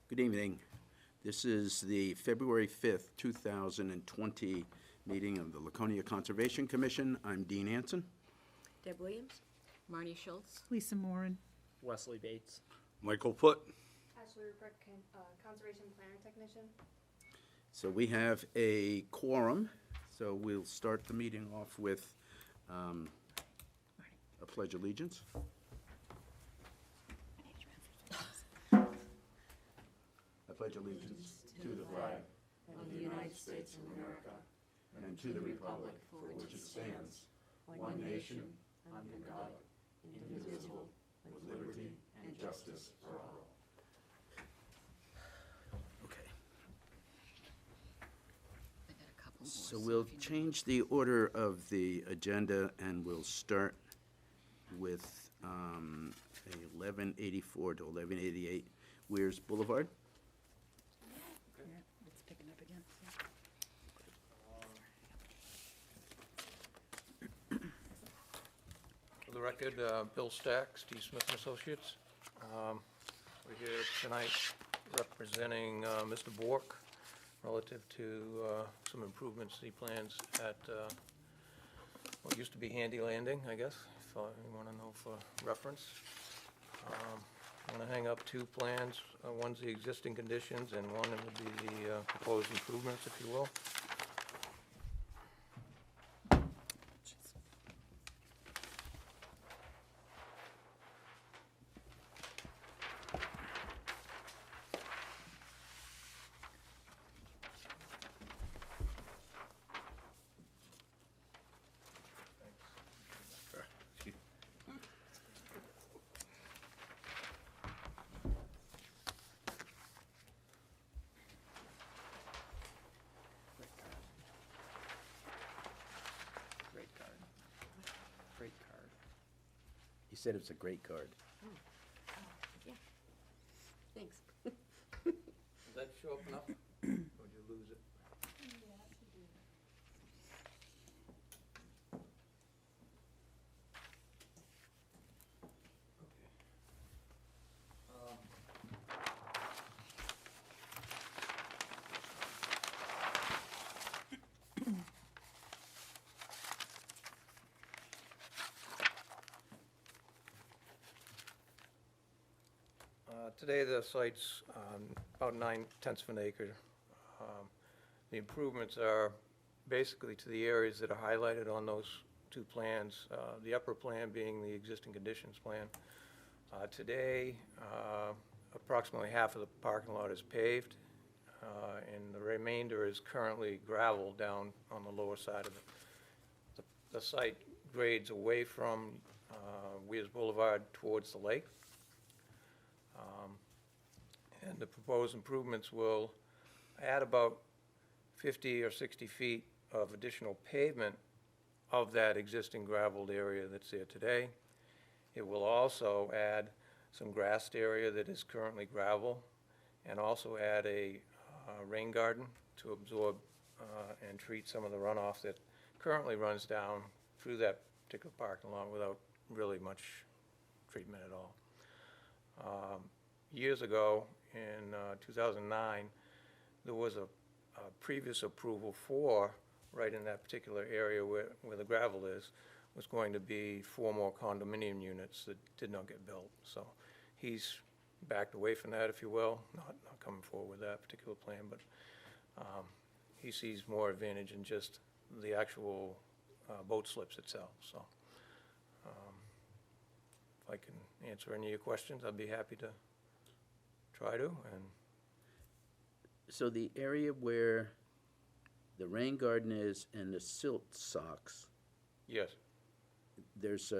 Good evening. This is the February 5th, 2020 meeting of the Laconia Conservation Commission. I'm Dean Anson. Deb Williams. Marnie Schultz. Lisa Moran. Wesley Bates. Michael Foot. Ashley Ruprecht, Conservation Planner Technician. So we have a quorum, so we'll start the meeting off with a pledge of allegiance. I pledge allegiance to the flag Of the United States of America. and to the republic for which it stands, one nation, under God, indivisible, with liberty and justice for all. Okay. I got a couple more. So we'll change the order of the agenda, and we'll start with 1184 to 1188 Weirs Boulevard. Yeah, it's picking up again. For the record, Bill Stack, Steve Smith and Associates. We're here tonight representing Mr. Bork relative to some improvements he plans at what used to be Handy Landing, I guess, if you want to know for reference. I'm going to hang up two plans. One's the existing conditions, and one would be the proposed improvements, if you will. Great card. Great card. He said it's a great card. Yeah. Thanks. Does that show up enough? Or did you lose it? Today, the site's about 9/10 of an acre. The improvements are basically to the areas that are highlighted on those two plans, the upper plan being the existing conditions plan. Today, approximately half of the parking lot is paved, and the remainder is currently gravel down on the lower side of it. The site grades away from Weirs Boulevard towards the lake. And the proposed improvements will add about 50 or 60 feet of additional pavement of that existing gravelled area that's there today. It will also add some grassed area that is currently gravel, and also add a rain garden to absorb and treat some of the runoff that currently runs down through that particular parking lot without really much treatment at all. Years ago, in 2009, there was a previous approval for, right in that particular area where the gravel is, was going to be 4 more condominium units that did not get built. So he's backed away from that, if you will, not coming forward with that particular plan, but he sees more advantage in just the actual boat slips itself. So if I can answer any of your questions, I'd be happy to try to. And So the area where the rain garden is and the silt socks, yes, there's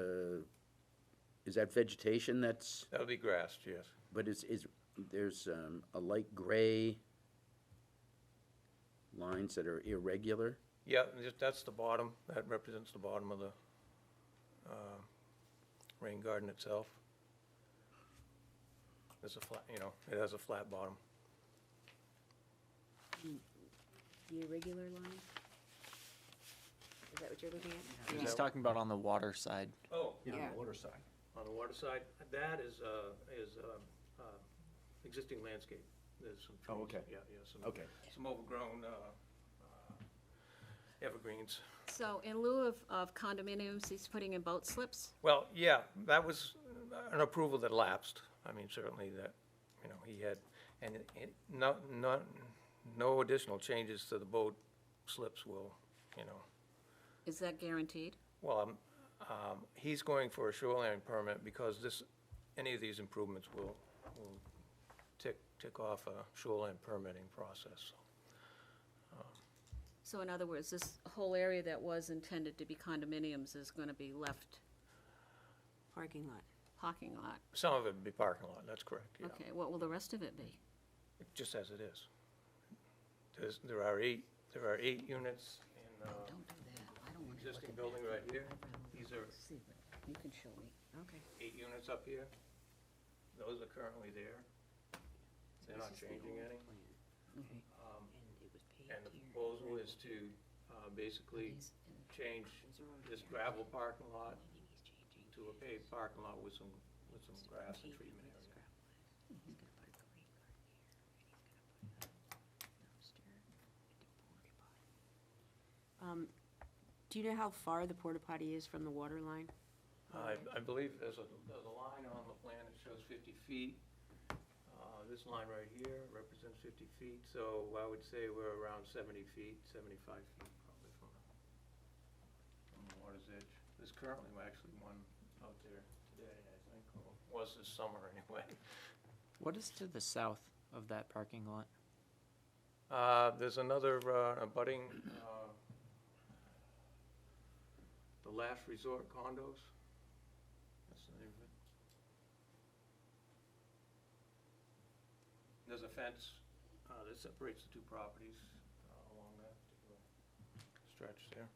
is that vegetation that's, that'll be grassed, yes. but there's a light gray lines that are irregular? Yeah, that's the bottom. That represents the bottom of the rain garden itself. There's a flat, it has a flat bottom. The irregular line? Is that what you're looking at? He's talking about on the water side. Oh, Yeah. On the water side. on the water side, that is existing landscape. There's some trees. Oh, okay. Yeah, some. Okay. Some overgrown evergreens. So in lieu of condominiums, he's putting in boat slips? Well, yeah, that was an approval that lapsed. I mean, certainly that, he had, and no additional changes to the boat slips will, Is that guaranteed? Well, he's going for a shoreline permit because any of these improvements will tick off a shoreline permitting process. So in other words, this whole area that was intended to be condominiums is going to be left Parking lot. parking lot? Some of it would be parking lot, that's correct, yeah. Okay, what will the rest of it be? Just as it is. There are eight units in Don't do that. I don't want to look existing at building that. right here. These are See, but you can show me. Okay. 8 units up here. Those are currently there. They're not changing any. Okay. Um, And it was paved And the here. proposal is to basically change this gravel parking lot to a paved parking lot with some grass and treatment area. Do you know how far the porta potty is from the water line? I believe there's a line on the plan that shows 50 feet. This line right here represents 50 feet, so I would say we're around 70 feet, 75 feet probably from the water's edge. There's currently actually one out there today, I think, or was this summer anyway. What is to the south of that parking lot? There's another abutting, the Last Resort condos. That's the name of it. There's a fence that separates the two properties along that particular stretch there.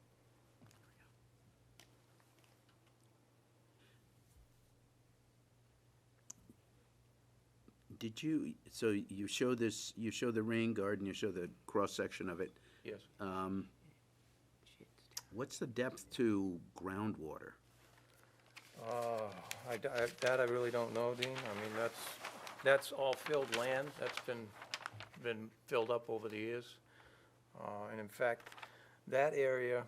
Did you, so you show this, you show the rain garden, you show the cross-section of it. Yes. What's the depth to groundwater? That I really don't know, Dean. I mean, that's all filled land. That's been filled up over the years. And in fact, that area,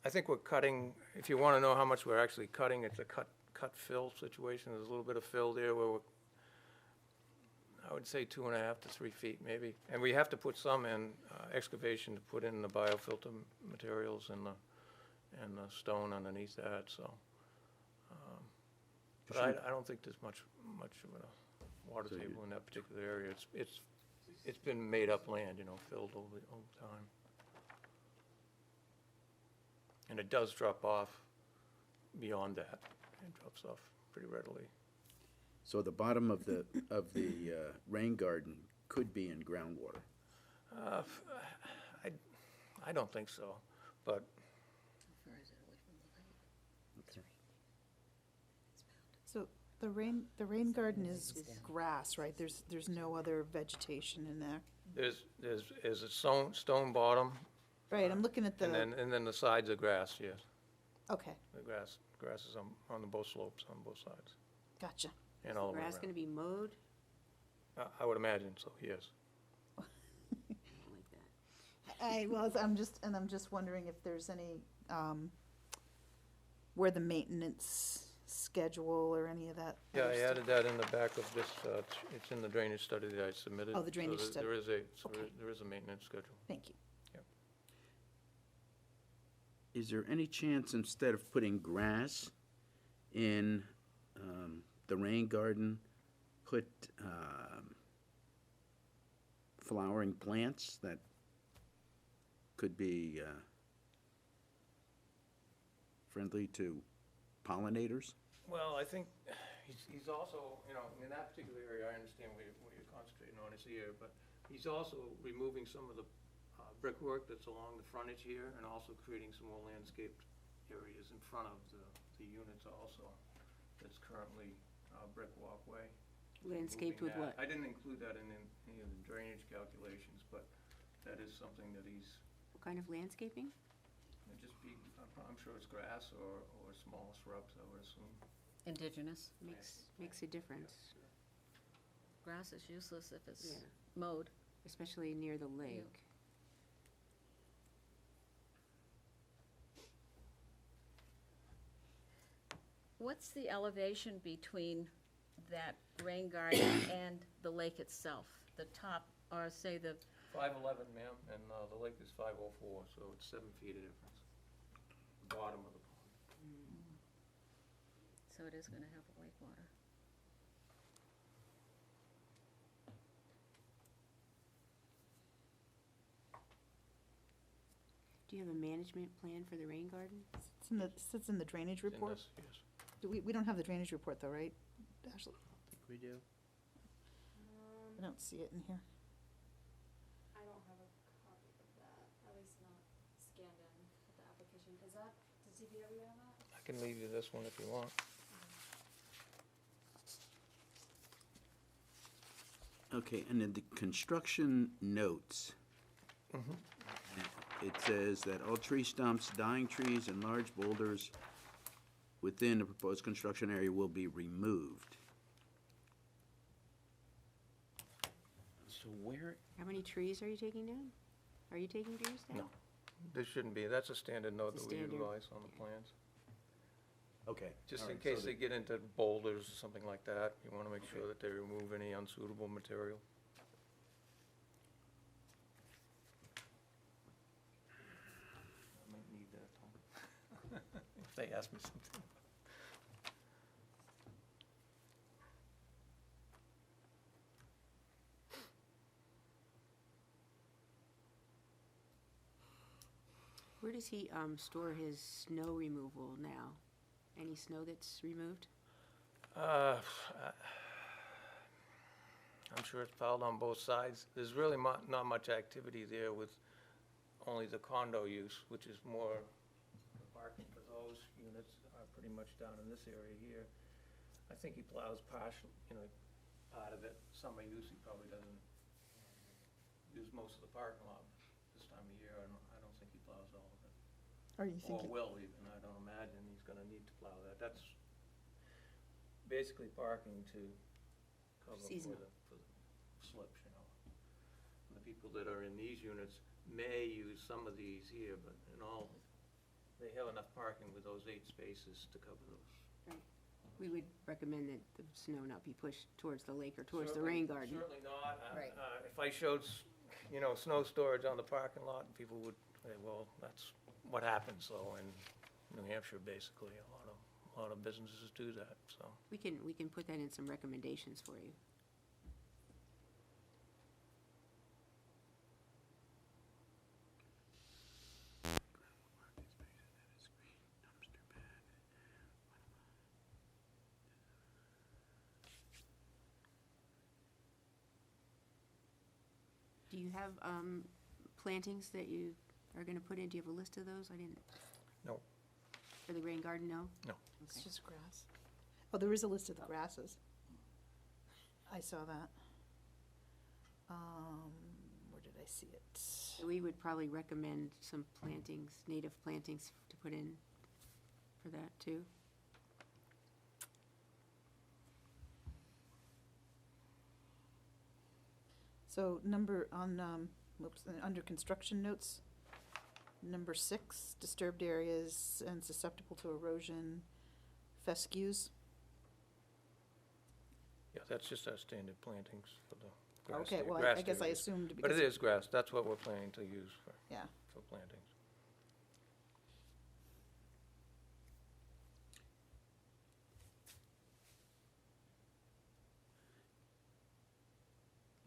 I think we're cutting, if you want to know how much we're actually cutting, it's a cut fill situation. There's a little bit of fill there where I would say 2.5 to 3 feet maybe. And we have to put some in excavation to put in the biofilter materials and the stone underneath that, so. But I don't think there's much of a water So you- table in that particular area. It's been made up land, filled over time. And it does drop off beyond that. It drops off pretty readily. So the bottom of the rain garden could be in groundwater. I don't think so, but How far is it away from the lake? So the rain garden is grass, right? There's no other vegetation in there. there's a stone bottom, Right, I'm looking at and the, then the sides are grass, yes. okay, The grass is on both slopes, on both sides, gotcha. and all the way Grass gonna around. be mowed? I would imagine so, yes. I don't like that. I'm just wondering if there's any, where the maintenance schedule or any of that. Yeah, other I stuff- added that in the back of this, it's in the drainage study that I submitted. Oh, the drainage So study. there is Okay. there is a maintenance schedule. Thank you. Is there any chance, instead of putting grass in the rain garden, put flowering plants that could be friendly to pollinators? Well, I think he's also, in that particular area, I understand what you're concentrating on is here, but he's also removing some of the brickwork that's along the frontage here and also creating some more landscaped areas in front of the units also. That's currently brick walkway. Landscaped with Removing that. what? I didn't include that in any of the drainage calculations, but that is something that he's, What kind of landscaping? it'd just be, I'm sure it's grass or small shrubs, I would assume. Indigenous, Makes a difference. grass is useless if it's Yeah. mowed. Especially near the lake. What's the elevation between that rain garden and the lake itself? The top, or say the, 511, ma'am, and the lake is 504, so it's 7 feet of difference. Bottom of the pond. so it is gonna have a lake water. Do you have a management plan for the rain garden? Sits in the drainage It's in report. this, yes. We don't have the drainage report though, right, Ashley? I think we do. I don't see it in here. I don't have a copy of that, at least not scanned in with the application. Is that, does DPW have that? I can leave you this one if you want. Okay, and in the construction notes, it says that all tree stumps, dying trees, and large boulders within the proposed construction area will be removed. So where, How many trees are you taking down? Are you taking trees down? No. There shouldn't be, that's a standard note It's a that we standard. utilize on the plans. Okay. Just in case they get into boulders or something like that, you wanna make sure that they remove any unsuitable material. I might need that, Tom. If they ask me something. Where does he store his snow removal now? Any snow that's removed? I'm sure it's piled on both sides. There's really not much activity there with only the condo use, which is more, the parking for those units are pretty much down in this area here. I think he plows partial, part of it. Summer use, he probably doesn't use most of the parking lot this time of year. I don't think he plows all of it. Are you Or thinking, will even, I don't imagine he's gonna need to plow that. That's basically parking to cover for Seasonal. for the slips, And the people that are in these units may use some of these here, but in all, they have enough parking with those 8 spaces to cover those. We would recommend that the snow not be pushed towards the lake or towards the rain garden. Certainly not. Right. If I showed, snow storage on the parking lot, people would say, well, that's what happens, though, in New Hampshire, basically. A lot of businesses do that, so. We can put that in some recommendations for you. Do you have plantings that you are gonna put in? Do you have a list of those? I didn't. No. For the rain garden, no? No. it's Okay. just grass? Oh, there is a list of the grasses. I saw that. Where did I see it? So we would probably recommend some plantings, native plantings to put in for that too. So under construction notes, number 6, disturbed areas and susceptible to erosion, fescues. Yeah, that's just our standard plantings for the grass. Okay, well, grass I guess I areas. assumed But it because, is grass, that's what we're planning to use yeah. for plantings.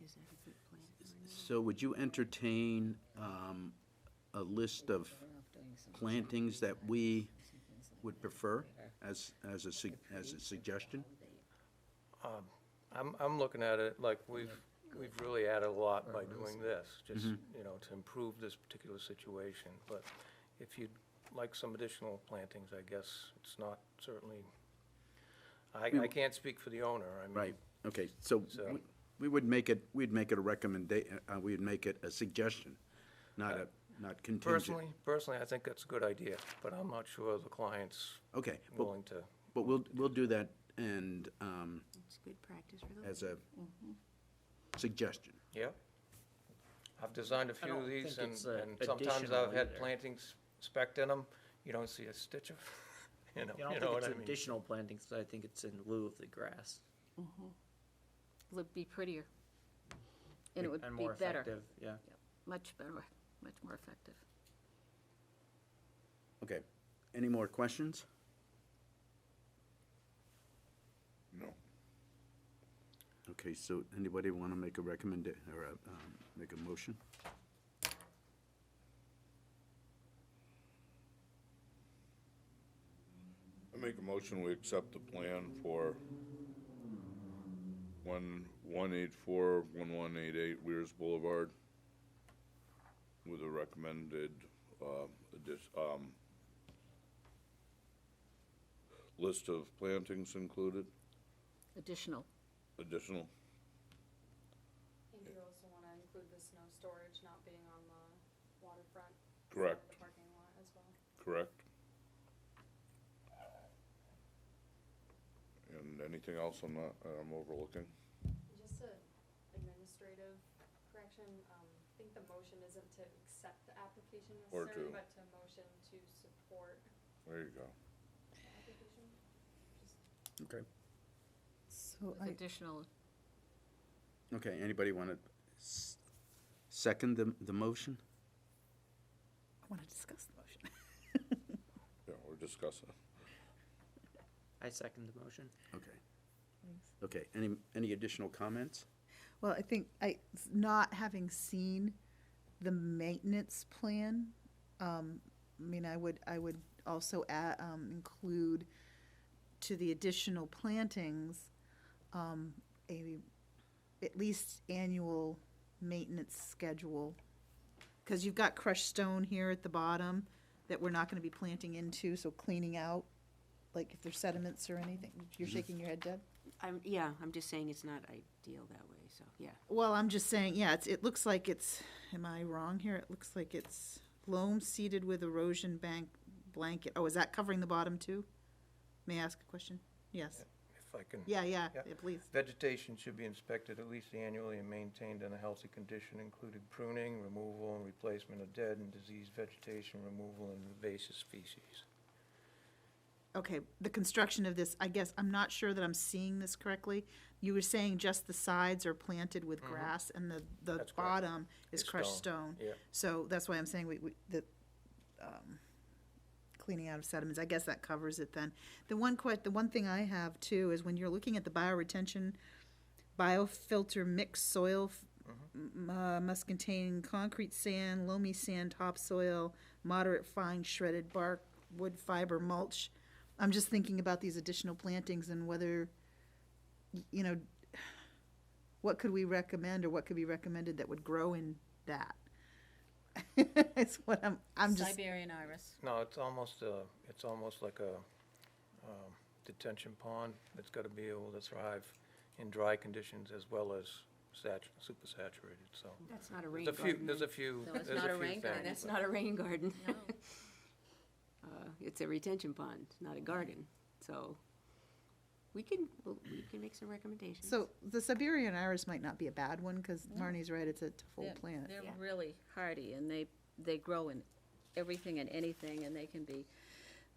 Is that a good plan? So would you entertain a list of plantings that we would prefer as a suggestion? I'm looking at it like we've really added a lot by doing this, just, to improve this particular situation. But if you'd like some additional plantings, I guess it's not certainly, I can't speak for the owner, I mean. Right, okay, so So- we would make it, we'd make it a recommendation, we'd make it a suggestion, not contingent. Personally, I think that's a good idea, but I'm not sure the client's Okay, but willing to. we'll do that and It's good practice for the. as a, suggestion. Yeah. I've designed a I few of don't these, think and it's, and sometimes additional I've had either. plantings specced in them. You don't see a stitch of, you know I don't what think it's I mean? additional plantings, I think it's in lieu of the grass. Would be prettier. And it would And be more better, effective, yeah. much better, much more effective. Okay, any more questions? No. Okay, so anybody want to make a or make a motion? I make a motion, we accept the plan for 1184-1188 Weirs Boulevard with a recommended, list of plantings included, Additional. additional. And you also wanna include the snow storage not being on the waterfront side Correct, of the parking lot as well. correct. And anything else on that I'm overlooking? Just a administrative correction, I think the motion isn't to accept the application Or necessarily, to- but to motion to support There you go. the application. Okay. So With additional, Okay, anybody want to second the motion? I want to discuss the motion. Yeah, we're discussing. I second the motion. Okay. Okay, any additional comments? Well, I think not having seen the maintenance plan, I mean, I would also include to the additional plantings, at least annual maintenance schedule. Because you've got crushed stone here at the bottom that we're not gonna be planting into, so cleaning out, like if there's sediments or anything. You're shaking your head, Deb? I'm just saying it's not ideal that way, so, yeah. Well, I'm just saying, yeah, it looks like it's, am I wrong here? It looks like it's loam seeded with erosion blanket. Oh, is that covering the bottom too? May I ask a question? Yes. If I can. Yeah, Yeah. please. Vegetation should be inspected at least annually and maintained in a healthy condition, including pruning, removal, and replacement of dead and diseased vegetation, removal and invasive species. Okay, the construction of this, I guess, I'm not sure that I'm seeing this correctly. You were saying just the sides are planted with grass and the That's correct. bottom is It's crushed stone. Yeah. So that's why I'm saying cleaning out of sediments, I guess that covers it then. The one thing I have too is when you're looking at the bioretention, biofilter mixed soil must contain concrete sand, loamy sand, topsoil, moderate fine shredded bark, wood fiber mulch. I'm just thinking about these additional plantings and whether, what could we recommend or what could be recommended that would grow in that? It's what I'm just, Siberian iris. No, it's almost like a detention pond that's got to be able to thrive in dry conditions as well as super saturated, so. That's not a rain There's a garden. few, there's a few, No, it's there's not a a few rain garden. things, That's but- not a rain garden. No. It's a retention pond, not a garden, so we can make some recommendations. so the Siberian iris might not be a bad one, because Marnie's right, it's a tough old plant. They're Yeah. really hardy, and they grow in everything and anything, and they can be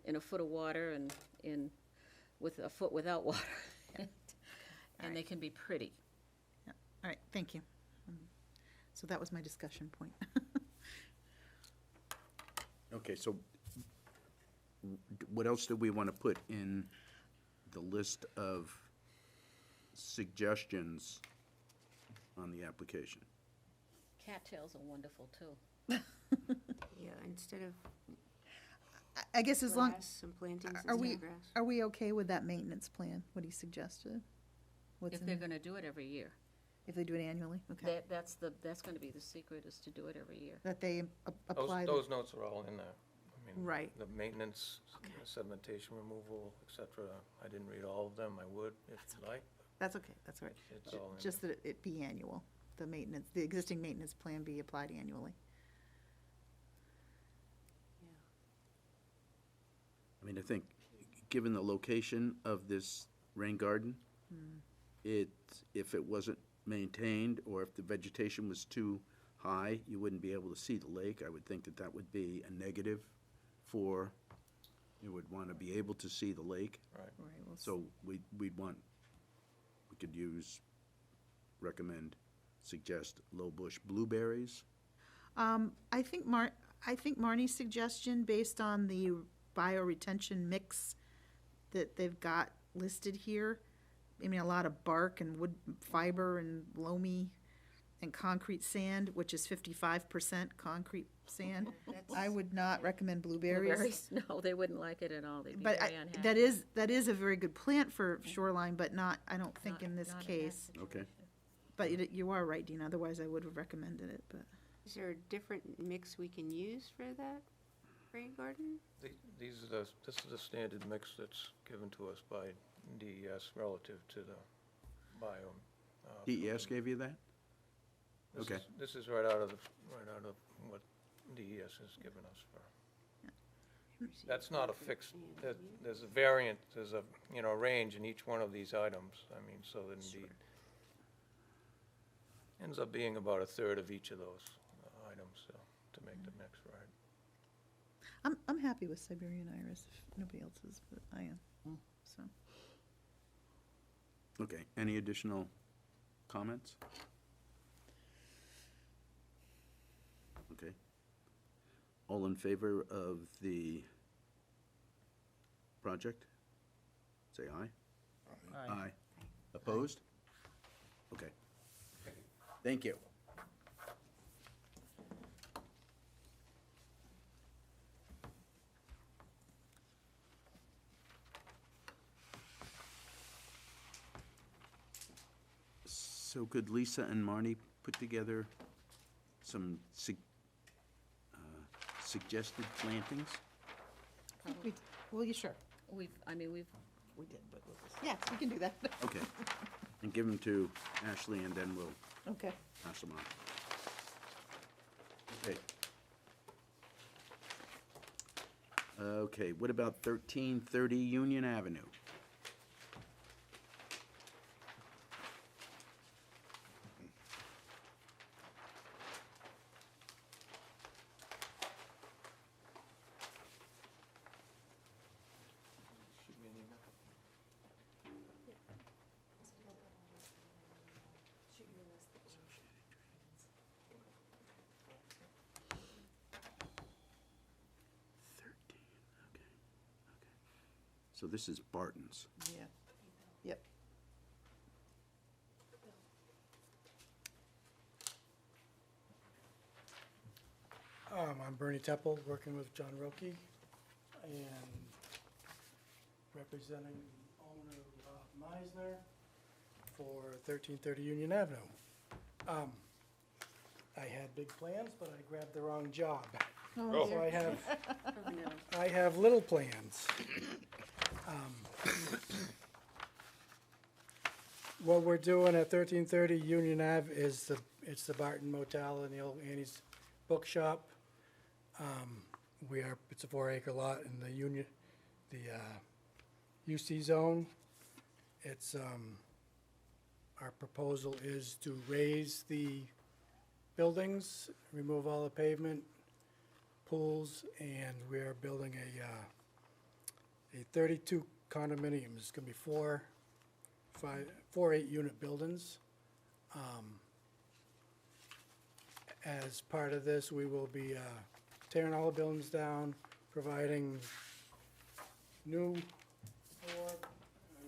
in a foot of water and with a foot without water. And they can be pretty. All right, thank you. So that was my discussion point. Okay, so what else do we want to put in the list of suggestions on the application? Cattails are wonderful, too. Yeah, instead of I guess as long, grass, some plantings are instead we, of grass. are we okay with that maintenance plan, what he suggested? What's If in they're there? gonna do it every year. If they do it annually, okay. That's gonna be the secret, is to do it every year. That they apply. Those notes are all in there. I mean, Right. The maintenance, sedimentation removal, et cetera. I didn't read all of them. I would if you like. That's okay, that's all right. It's all in Just that it be annual, the existing maintenance plan be applied annually. I mean, I think, given the location of this rain garden, if it wasn't maintained, or if the vegetation was too high, you wouldn't be able to see the lake. I would think that that would be a negative for, you would want to be able to see the lake. Right. Right, well, So we could suggest low bush blueberries. I think Marnie's suggestion, based on the bioretention mix that they've got listed here, I mean, a lot of bark and wood fiber and loamy and concrete sand, which is 55% concrete sand. I would not recommend blueberries. blueberries, no, they wouldn't like it at all, they'd be But very unhappy. that is a very good plant for shoreline, but not, I don't think in this Not that case. Okay. situation. But you are right, Dean, otherwise I would have recommended it, but. Is there a different mix we can use for that rain garden? This is the standard mix that's given to us by DES relative to the bio. DES gave you that? This Okay. is- This is right out of what DES has given us for. That's not a fixed, there's a variant, there's a, range in each one of these items. I mean, so that indeed, ends up being about a third of each of those items, so, to make the mix right. I'm happy with Siberian iris, if nobody else is, but I am, so. Okay, any additional comments? Okay. All in favor of the project? Say aye. Aye. Opposed? Okay. Thank you. So could Lisa and Marnie put together some suggested plantings? Well, you sure? We've, We did, but yes, we can do that. Okay. And give them to Ashley, and then we'll Okay. pass them on. Okay. Okay, what about 1330 Union Avenue? So this is Barton's. Yeah. Yep. I'm Bernie Teppel, working with John Roki and representing the owner of Meisner for 1330 Union Avenue. I had big plans, but I grabbed the wrong job. So I have little plans. What we're doing at 1330 Union Ave is it's the Barton Motel and the old Annie's Bookshop. It's a 4-acre lot in the UC zone. It's, our proposal is to raise the buildings, remove all the pavement, pools, and we're building a 32 condominiums. It's gonna be four 8-unit buildings. As part of this, we will be tearing all the buildings down, providing new floor. I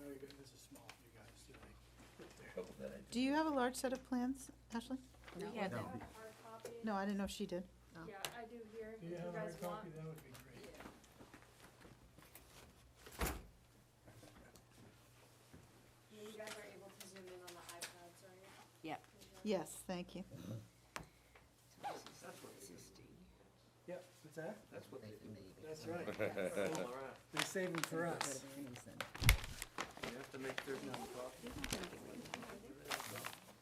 know you guys, this is small for you guys, you like. Do you have a large set of plans, Ashley? We I had have a that. hard copy. No, I didn't know if she did. Yeah, I do here, Do if you you have a guys hard want. copy? That would be great. You guys are able to zoom in on the iPads, right? Yep. Yes, thank you. Yep, what's that? That's right. They save them for us.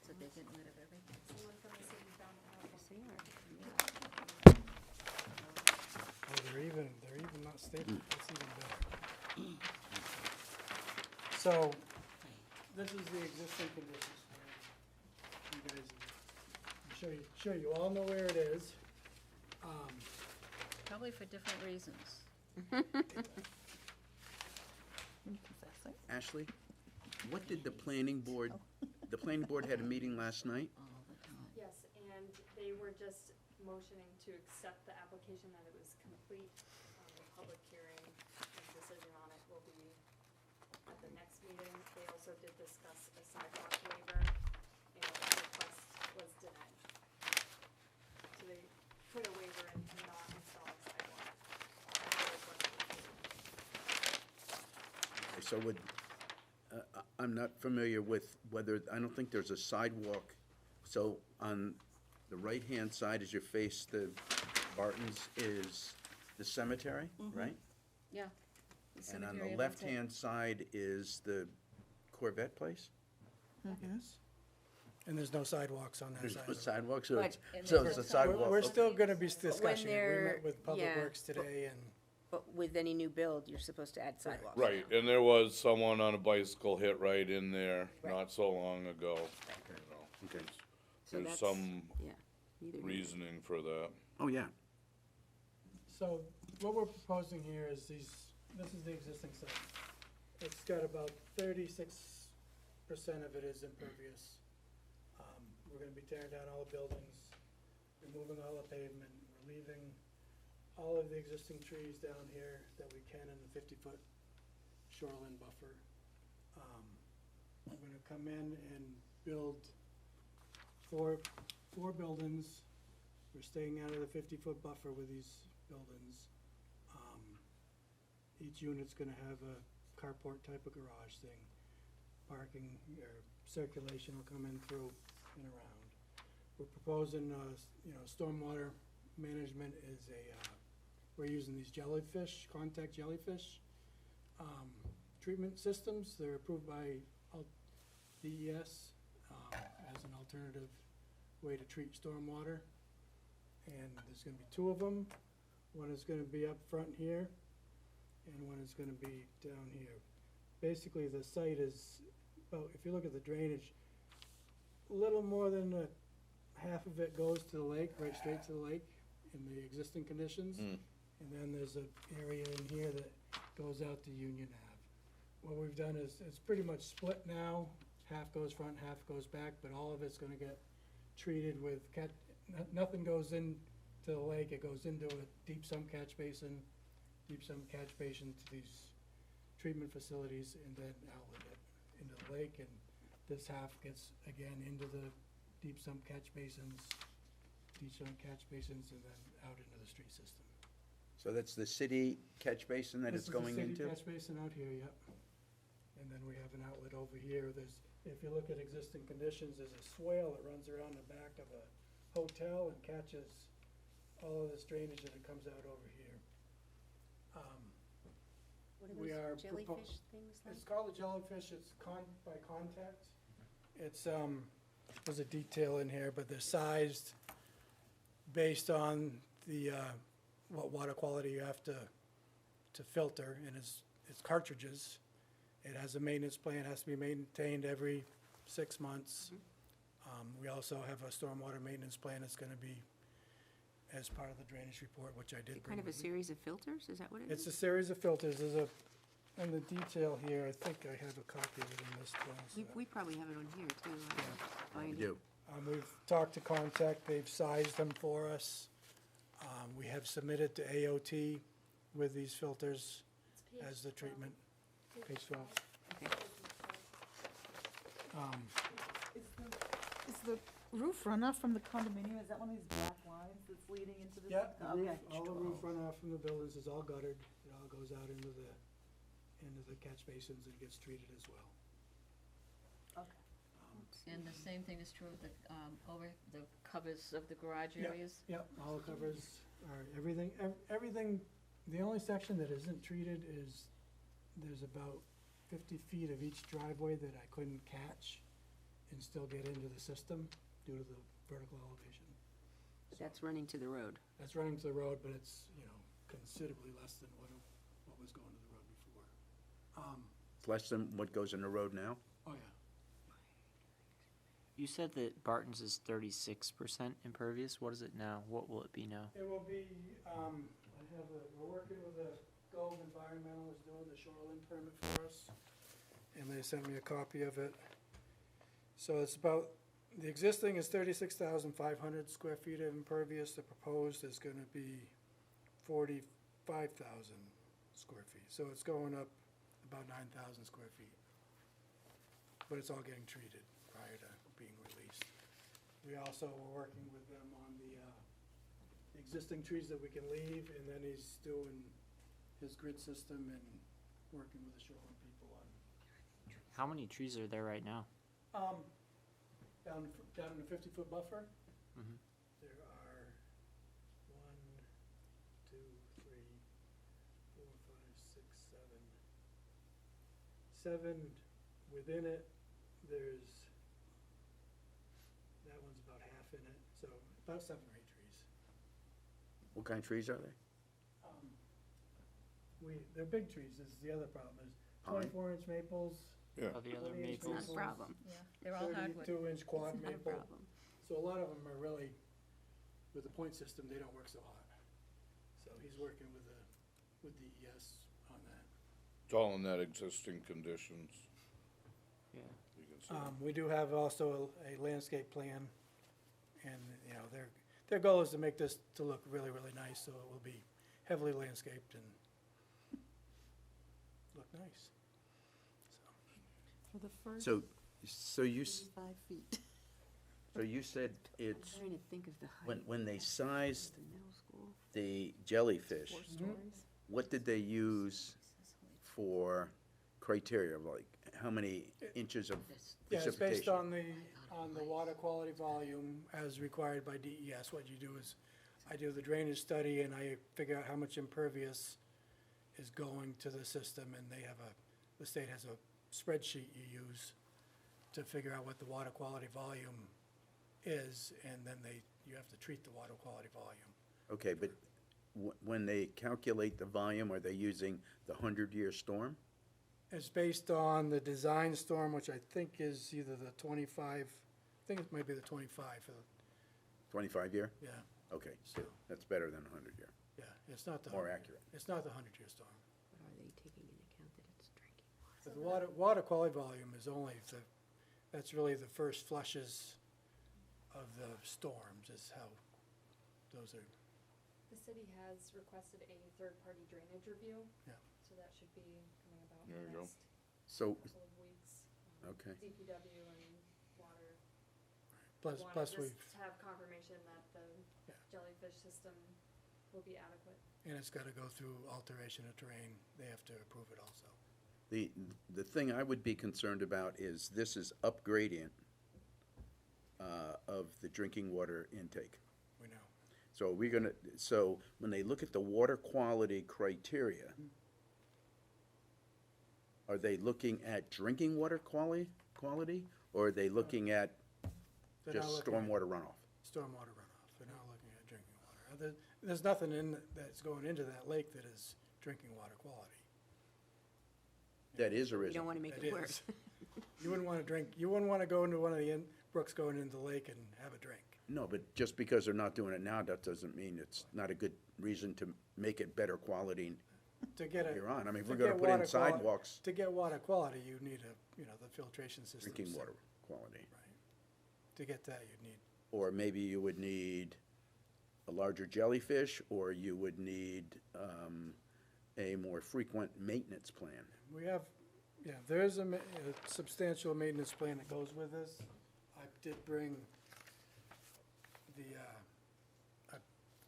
So they're getting rid of everything. Someone from the city found out. Oh, they're even not stapled, that's even better. So, this is the existing conditions. sure you all know where it is. Probably for different reasons. Ashley, what did the planning board had a meeting last night? Yes, and they were just motioning to accept the application, that it was complete. The public hearing and decision on it will be at the next meeting. They also did discuss a sidewalk waiver, and the request was denied. So they put a waiver in to not install a sidewalk. And the request was denied. So I'm not familiar with whether, I don't think there's a sidewalk. So on the right-hand side as you face the Bartons is the cemetery, right? Yeah. And on cemetery the of Old left-hand side is the Corvette place? Yes. And there's no sidewalks on that There's side. no of it. sidewalk, so But- it's, And so there's it's a a sidewalk. sidewalk. We're Okay. still gonna be discussing it. We they're- met with Public yeah. Works today, and But with any new build, you're supposed to add sidewalks. Right, now. and there was someone on a bicycle hit right in there Right. not so long ago. You know, Okay. So There's that's- some Yeah. neither here. reasoning for that. Oh, yeah. so what we're proposing here is this is the existing site. It's got about 36% of it is impervious. We're gonna be tearing down all the buildings, removing all the pavement, we're leaving all of the existing trees down here that we can in the 50-foot shoreline buffer. We're gonna come in and build four buildings. We're staying out of the 50-foot buffer with these buildings. Each unit's gonna have a carport type of garage thing. Parking or circulation will come in through and around. We're proposing, stormwater management is we're using these jellyfish, contact jellyfish, treatment systems. They're approved by DES, as an alternative way to treat stormwater. And there's gonna be two of them. One is gonna be up front here, and one is gonna be down here. Basically, the site is, if you look at the drainage, a little more than half of it goes to the lake, right straight to the lake in the existing conditions. And then there's an area in here that goes out to Union Ave. What we've done is, it's pretty much split now, half goes front, half goes back, but all of it's gonna get treated with nothing goes into the lake, it goes into a deep sump catch basin to these treatment facilities, and then outlet it into the lake, and this half gets, again, into the deep sump catch basins, and then out into the street system. So that's the city catch basin that it's going This into? is the city catch basin out here, yep. And then we have an outlet over here. If you look at existing conditions, there's a swale that runs around the back of a hotel and catches all of this drainage, and it comes out over here. What We are are those jellyfish things like? It's called a jellyfish, it's by contact. It's, there's a detail in here, but they're sized based on the, what water quality you have to filter, and it's cartridges. It has a maintenance plan, has to be maintained every 6 months. We also have a stormwater maintenance plan that's gonna be as part of the drainage report, which I did bring Kind of a with me. series of filters, is that what it It's is? a series of filters. There's in the detail here, I think I have a copy of it in this one. We probably have it on here too. We Find it. do. We've talked to Contact, they've sized them for us. We have submitted to AOT with these filters It's as the treatment. Page 12. Okay. Is the roof runoff from the condominium, is that one of these black lines that's leading into this? Yeah, the roof, Okay. all the roof runoff from the buildings is all guttered. It all goes out into the catch basins and gets treated as well. And the same thing is true of the, over the covers of the garage Yeah. areas? Yep, all the covers are, everything, the only section that isn't treated is, there's about 50 feet of each driveway that I couldn't catch and still get into the system due to the vertical elevation. But that's running to the road. That's running to the road, but it's, considerably less than what was going to the road before. It's less than what goes in the road now? Oh, You said that Barton's is 36% impervious. What is it now? What will it be now? It will be, we're working with a Gove Environmental is doing the shoreline permit for us, and they sent me a copy of it. So it's about, the existing is 36,500 square feet of impervious, the proposed is gonna be 45,000 square feet. So it's going up about 9,000 square feet. But it's all getting treated prior to being released. We also were working with them on the existing trees that we can leave, and then he's doing his grid system and working with the shoreline people on. How many trees are there right now? Down in the 50-foot buffer, Mhm. there are 1, 2, 3, 4, 5, 6, 7. 7 within it. There's, that one's about half in it, so about 7 or 8 trees. What kind of trees are they? They're big trees, this is the other problem, is Pine? 24-inch maples, Are the other 28 maples? Not a problem. Yeah, they're all hardwood. 32-inch quad It's not a maple. problem. So a lot of them are really, with the point system, they don't work so hot. So he's working with DES on that. It's all in that existing conditions. Yeah. You can see. We do have also a landscape plan, and, you know, their goal is to make this to look really, really nice, so it will be heavily landscaped and look nice. For the first So you, 5 feet. so you said I'm it's, trying to think of the height. when they sized The middle school. the jellyfish, 4 stories. what did they use for criteria, like how many inches of Yeah, it's based precipitation? on the water quality volume as required by DES. What you do is, I do the drainage study and I figure out how much impervious is going to the system, and the state has a spreadsheet you use to figure out what the water quality volume is, and then you have to treat the water quality volume. Okay, but when they calculate the volume, are they using the 100-year storm? It's based on the design storm, which I think is either the 25, I think it might be the 25 for the, 25-year? yeah, Okay, so that's better than 100-year, yeah, it's not the. more 100 accurate. It's not the 100-year storm. But are they taking into account that it's drinking water? But the water quality volume is only that's really the first flushes of the storms, is how those are, The city has requested a third-party drainage review. Yeah. So that should be coming about There in you the go. next So, couple of weeks. okay, DPW and water. plus wanna we've, just have confirmation that the Yeah. jellyfish system will be adequate. and it's gotta go through alteration of terrain, they have to approve it also. the thing I would be concerned about is this is up gradient of the drinking water intake. We know. So are we gonna, so when they look at the water quality criteria, are they looking at drinking water quality, or are they looking at They're not just looking at stormwater runoff? Stormwater runoff, they're not looking at drinking water. There's nothing that's going into that lake that is drinking water quality. That is or You isn't? don't want to make That it worse. is. You wouldn't wanna you wouldn't wanna go into one of the brooks going into the lake and have a drink. No, but just because they're not doing it now, that doesn't mean it's not a good reason to make it better quality To get a. later on. I mean, if to we're gonna get put in water quali- sidewalks, To get water quality, you need the filtration system. drinking water quality. Right. To get that, you'd need, Or maybe you would need a larger jellyfish, or you would need a more frequent maintenance plan. we have, yeah, there is a substantial maintenance plan that goes with this. I did bring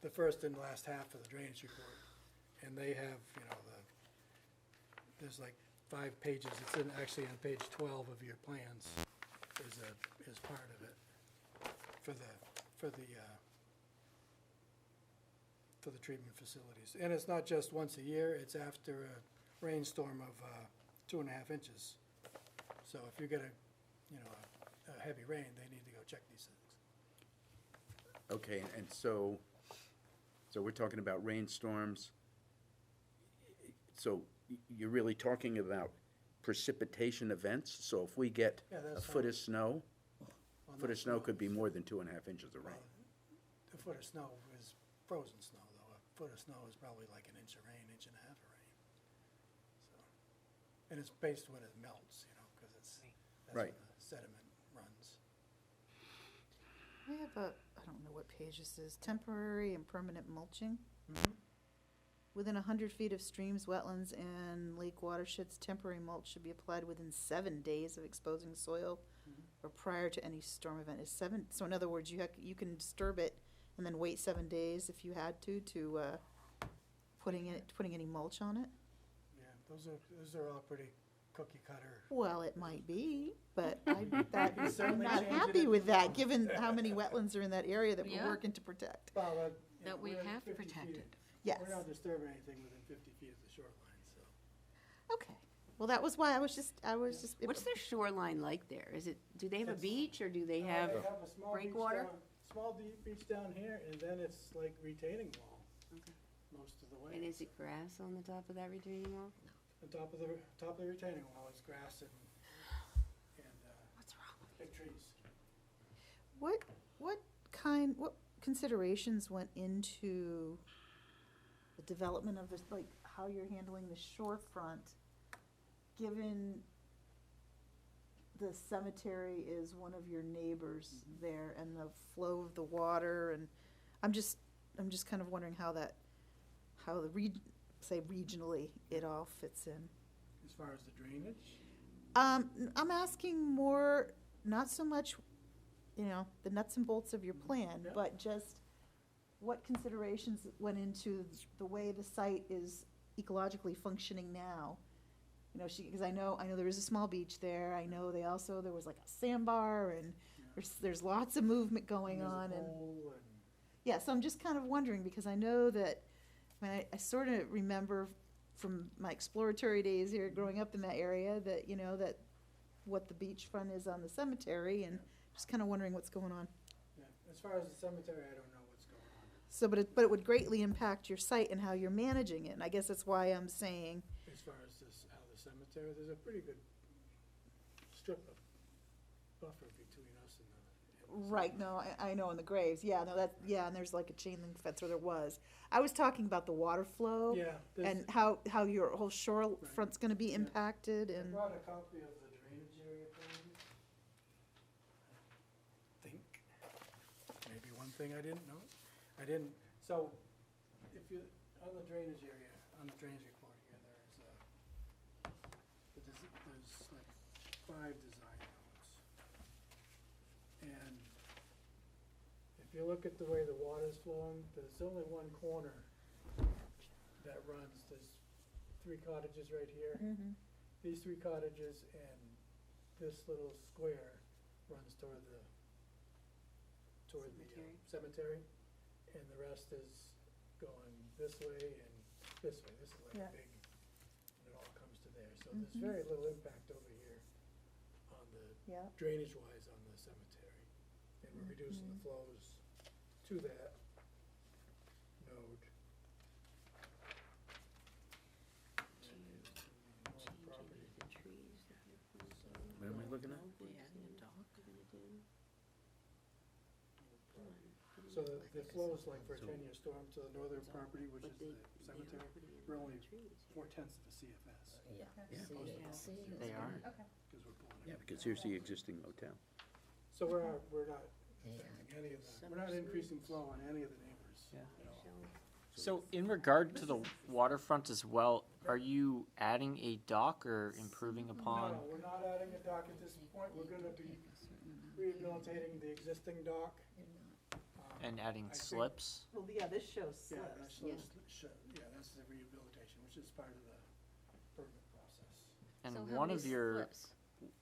the first and last half of the drainage report, and they have, there's like 5 pages, it's actually on page 12 of your plans, is part of it, for the treatment facilities. And it's not just once a year, it's after a rainstorm of 2.5 inches. So if you get a heavy rain, they need to go check these things. Okay, and so we're talking about rainstorms. So you're really talking about precipitation events? So if we get Yeah, a that's foot fine. of snow, Foot of snow could be more than 2.5 inches of rain. The foot of snow is frozen snow, though. A foot of snow is probably like an inch of rain, inch and a half of rain. So, and it's based when it melts, you know, because that's when Right. the sediment runs. I have I don't know what page this is, temporary and permanent mulching. Within 100 feet of streams, wetlands, and lake watersheds, temporary mulch should be applied within 7 days of exposing soil or prior to any storm event. Is 7, so in other words, you can disturb it and then wait 7 days if you had to putting any mulch on it? Yeah, those are all pretty cookie cutter. Well, it might be, but I'm certainly not changing happy it. with that, given how many wetlands are in that area that we're Yeah. working to protect. Well, you That know, we we're have 50 feet. protected. Yes. We're not disturbing anything within 50 feet of the shoreline, so. Okay. Well, that was why I was just. What's their shoreline like there? Do they have a It's- beach, or do they They have a small beach breakwater? small deep beach down here, and then it's like retaining wall Okay. most of the way. And is it grass on the top of that retaining wall? On top of the retaining wall is grass and What's wrong? big trees. What considerations went into the development of this, like how you're handling the shorefront, given the cemetery is one of your neighbors there and the flow of the water, and I'm just kind of wondering how regionally it all fits in. As far as the drainage, I'm asking more, not so much, the nuts and bolts of your plan, Yeah. but just what considerations went into the way the site is ecologically functioning now? Because I know there is a small beach there. I know there was like a sandbar, and there's lots of movement going there's a on, and pole and yeah, so I'm just kind of wondering, because I know that, I sort of remember from my exploratory days here, growing up in that area, that, that what the beachfront is on the cemetery, and just kind of wondering what's going on. yeah. As far as the cemetery, I don't know what's going on. So, but it would greatly impact your site and how you're managing it, and I guess that's why I'm saying, As far as how the cemetery, there's a pretty good strip of buffer between us and the. right, no, I know in the graves, yeah, no, and there's like a chain link fence, or there was. I was talking about the water flow. Yeah. there's- And how your whole shorefront's gonna be Yeah. impacted, I and, brought a copy of the drainage area plan. I think, maybe one thing I didn't know, so, if you, on the drainage area, on the drainage report here, there's like 5 design notes. And if you look at the way the water's flowing, there's only one corner that runs, there's 3 cottages right here. These 3 cottages and this little square runs toward the cemetery, and the rest is going this way and this way. This is like Yeah. big, and it all comes to there. So there's very little impact over here on the yeah. drainage-wise on the cemetery, and we're reducing the flows to that node. Property. What am I looking at? So the flows, like for a 10-year storm to the northern property, which is the cemetery, we're only 0.4 of a CFS. Yeah. They are. Because we're pulling Yeah, it. because here's the existing motel. So we're not affecting any of that, we're not increasing flow on any of the neighbors Yeah. at all. So in regard to the waterfront as well, are you adding a dock or improving upon? No, we're not adding a dock at this point, we're gonna be rehabilitating the existing dock. And adding I think- slips? Well, yeah, this shows Yeah, slips. that's the rehabilitation, which is part of the permit process. And So how one many of your, slips?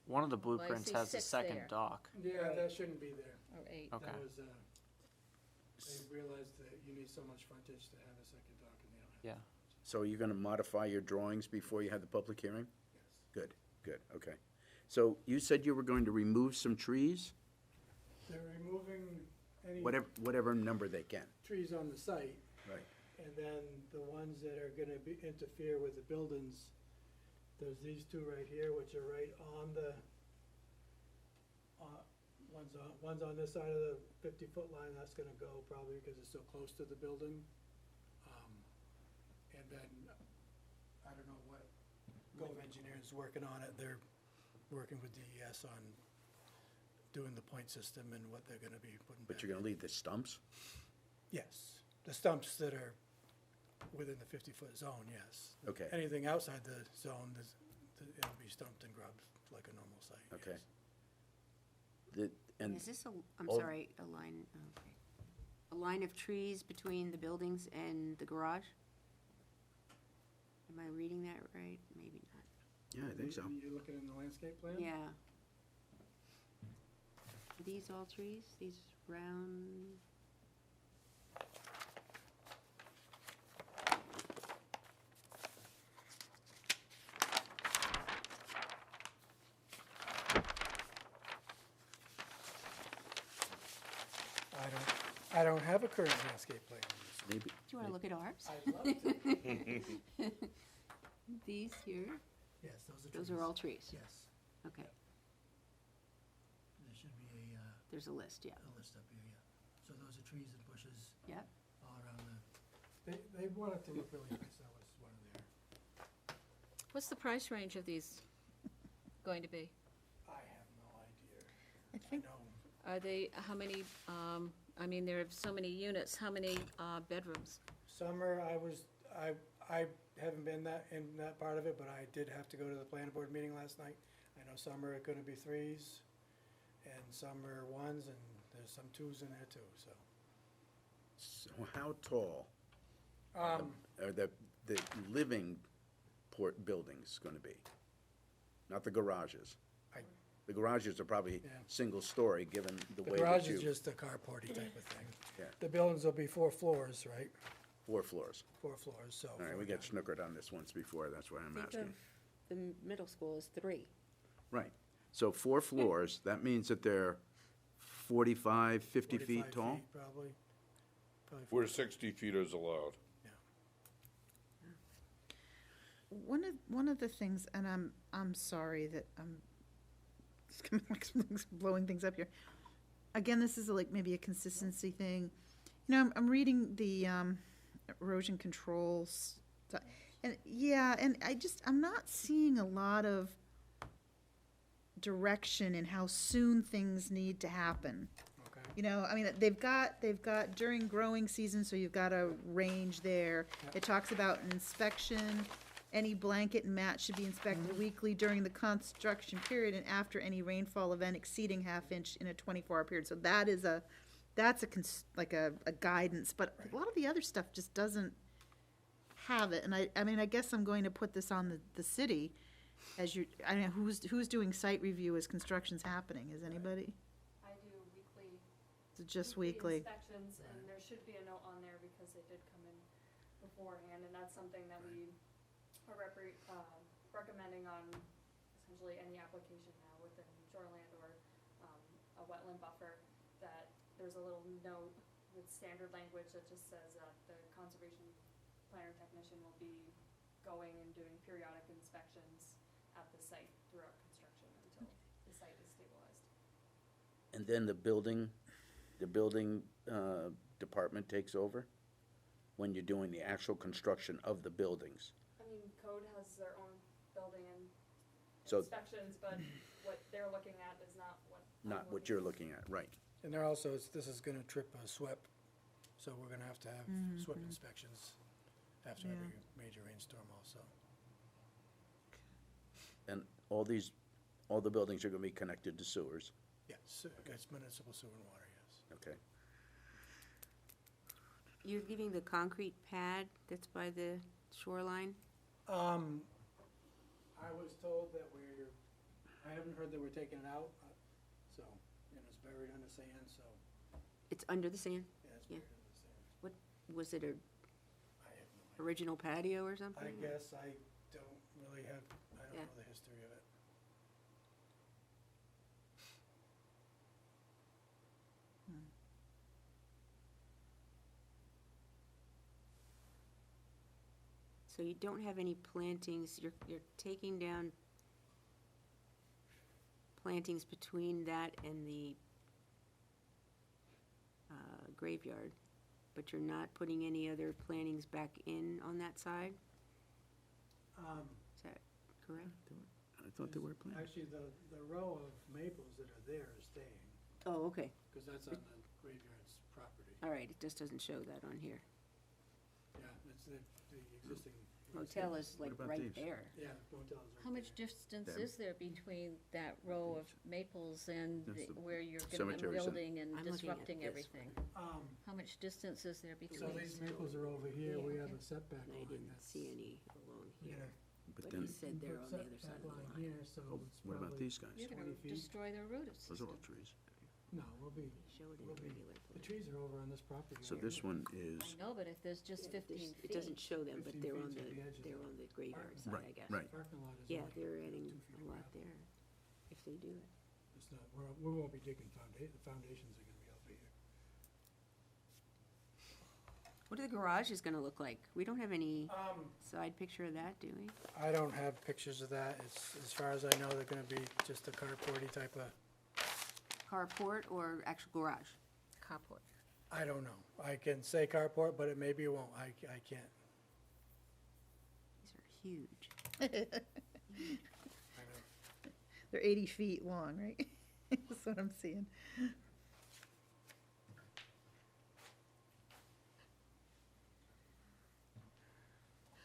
one of the I blueprints see has a 6 second there. dock. Yeah, that shouldn't be there. Or 8? Okay. That was, they realized that you need so much frontage to have a second dock, and they don't have. Yeah. So you're gonna modify your drawings before you have the public hearing? Yes. Good, okay. So you said you were going to remove some trees, They're removing any whatever number they can, trees on the site, right? and then the ones that are gonna interfere with the buildings, there's these 2 right here, which are right on the, One's on this side of the 50-foot line, that's gonna go probably because it's so close to the building. And then, I don't know what Gove Engineering is working on it, they're working with DES on doing the point system and what they're gonna be putting back. But you're gonna leave the stumps? Yes, the stumps that are within the 50-foot zone, yes. Okay. Anything outside the zone, it'll be stumped and grubbed like a normal site, Okay. yes. And Is this I'm all- sorry, a line, okay. A line of trees between the buildings and the garage? Am I reading that right? Maybe not. yeah, I think so. You're looking in the landscape plan? Yeah. Are these all trees? These round? I don't have a current landscape plan on this. Maybe, Do you want to look at ours? I'd love to. These here, Yes, those are trees. those are all trees? Yes, Okay, there should be there's a list, yeah. a list up here, yeah. So those are trees and bushes Yep. all around they want it to look really nice, that was one of their, What's the price range of these going to be? I have no idea. I I think, know, Are they, how many, I mean, there are so many units, how many bedrooms? summer, I haven't been in that part of it, but I did have to go to the planning board meeting last night. I know some are gonna be 3s, and some are 1s, and there's some 2s in there too, so. so how tall Um, are the living buildings gonna be? Not the garages. I- The garages are probably Yeah. single-story, given the the way garage that is you, just a carporty type of thing. Yeah. The buildings will be 4 floors, right? 4 floors. 4 floors, so. All right, we got snookered on this once before, that's why I'm Think asking. of the middle school as 3. Right, so 4 floors, that means that they're 45, 50 feet 45 tall? Probably. Where 60 feet is allowed. one of the things, and I'm sorry that I'm blowing things up here. Again, this is like maybe a consistency thing. You know, I'm reading the erosion controls, and yeah, and I'm not seeing a lot of direction in how soon things need to happen. Okay. You know, I mean, they've got during growing season, so you've got a range there. Yep. It talks about an inspection. Any blanket and mat should be inspected weekly during the construction period and after any rainfall event exceeding half-inch in a 24-hour period. So that's a guidance, but a lot of the other stuff just doesn't have it. And I mean, I guess I'm going to put this on the city as I don't know, who's doing site review as construction's happening? Is anybody? I do weekly. Is it just weekly? Inspections, and there should be a note on there because they did come in beforehand, and that's something that we are recommending on essentially any application now within shoreland or a wetland buffer, that there's a little note with standard language that just says that the conservation planner technician will be going and doing periodic inspections at the site throughout construction until the site is stabilized. And then the building department takes over? When you're doing the actual construction of the buildings? I mean, code has their own building and So- inspections, but what they're looking at is not what. Not what you're looking at, right? And they're also, this is gonna trip a SWIP, so we're gonna have to have SWIP inspections after Yeah. every major rainstorm also. And all the buildings are gonna be connected to sewers, Yes, it's municipal sewer and water, yes. okay? You're leaving the concrete pad that's by the shoreline? I was told that I haven't heard that we're taking it out, so, it's buried under sand, so, It's under the sand? yeah, it's Yeah. buried under sand. Was it a I have no idea. original patio or something? I guess I don't really have, I don't Yeah. know the history of it. So you don't have any plantings, you're taking down plantings between that and the graveyard, but you're not putting any other plantings back in on that side? Is that correct? I thought there were plans. Actually, the row of maples that are there is staying, Oh, okay, because that's on the graveyard's property. all right, it just doesn't show that on here. Yeah, it's the existing. Motel is like about right these? there. Yeah, motel's right How much there. distance Them. is there between that row of maples and That's the where you're gonna be cemetery center. building and I'm looking at disrupting this everything? How much distance is there So between? these maples are over here, we have a setback And I line didn't that's. see any along Yeah. here, But but then, he said they're on the other side of the Setback line. here, so oh, it's what about probably- these guys? You're gonna 20 feet. destroy their root Those are all system. trees. No, we'll be, He showed in Will be. regular the plan. trees are over on this property. So over this here. one is, I know, but if there's just Yeah, 15 there's- feet. It doesn't show them, but 15 they're feet on to the, the edge of they're the on the graveyard side, I guess. right. Parking lot is Yeah, only they're adding 2 feet a of lot gravel. there, if they do it. It's not, we won't be digging the foundations are gonna be over here. What are the garages gonna look like? We don't have any side picture of that, do we? I don't have pictures of that. It's, as far as I know, they're gonna be just a carporty type of, Carport or actual garage? Carport. I don't know. I can say carport, but it maybe it won't. I can't. These are huge. I know. They're 80 feet long, right? That's what I'm seeing.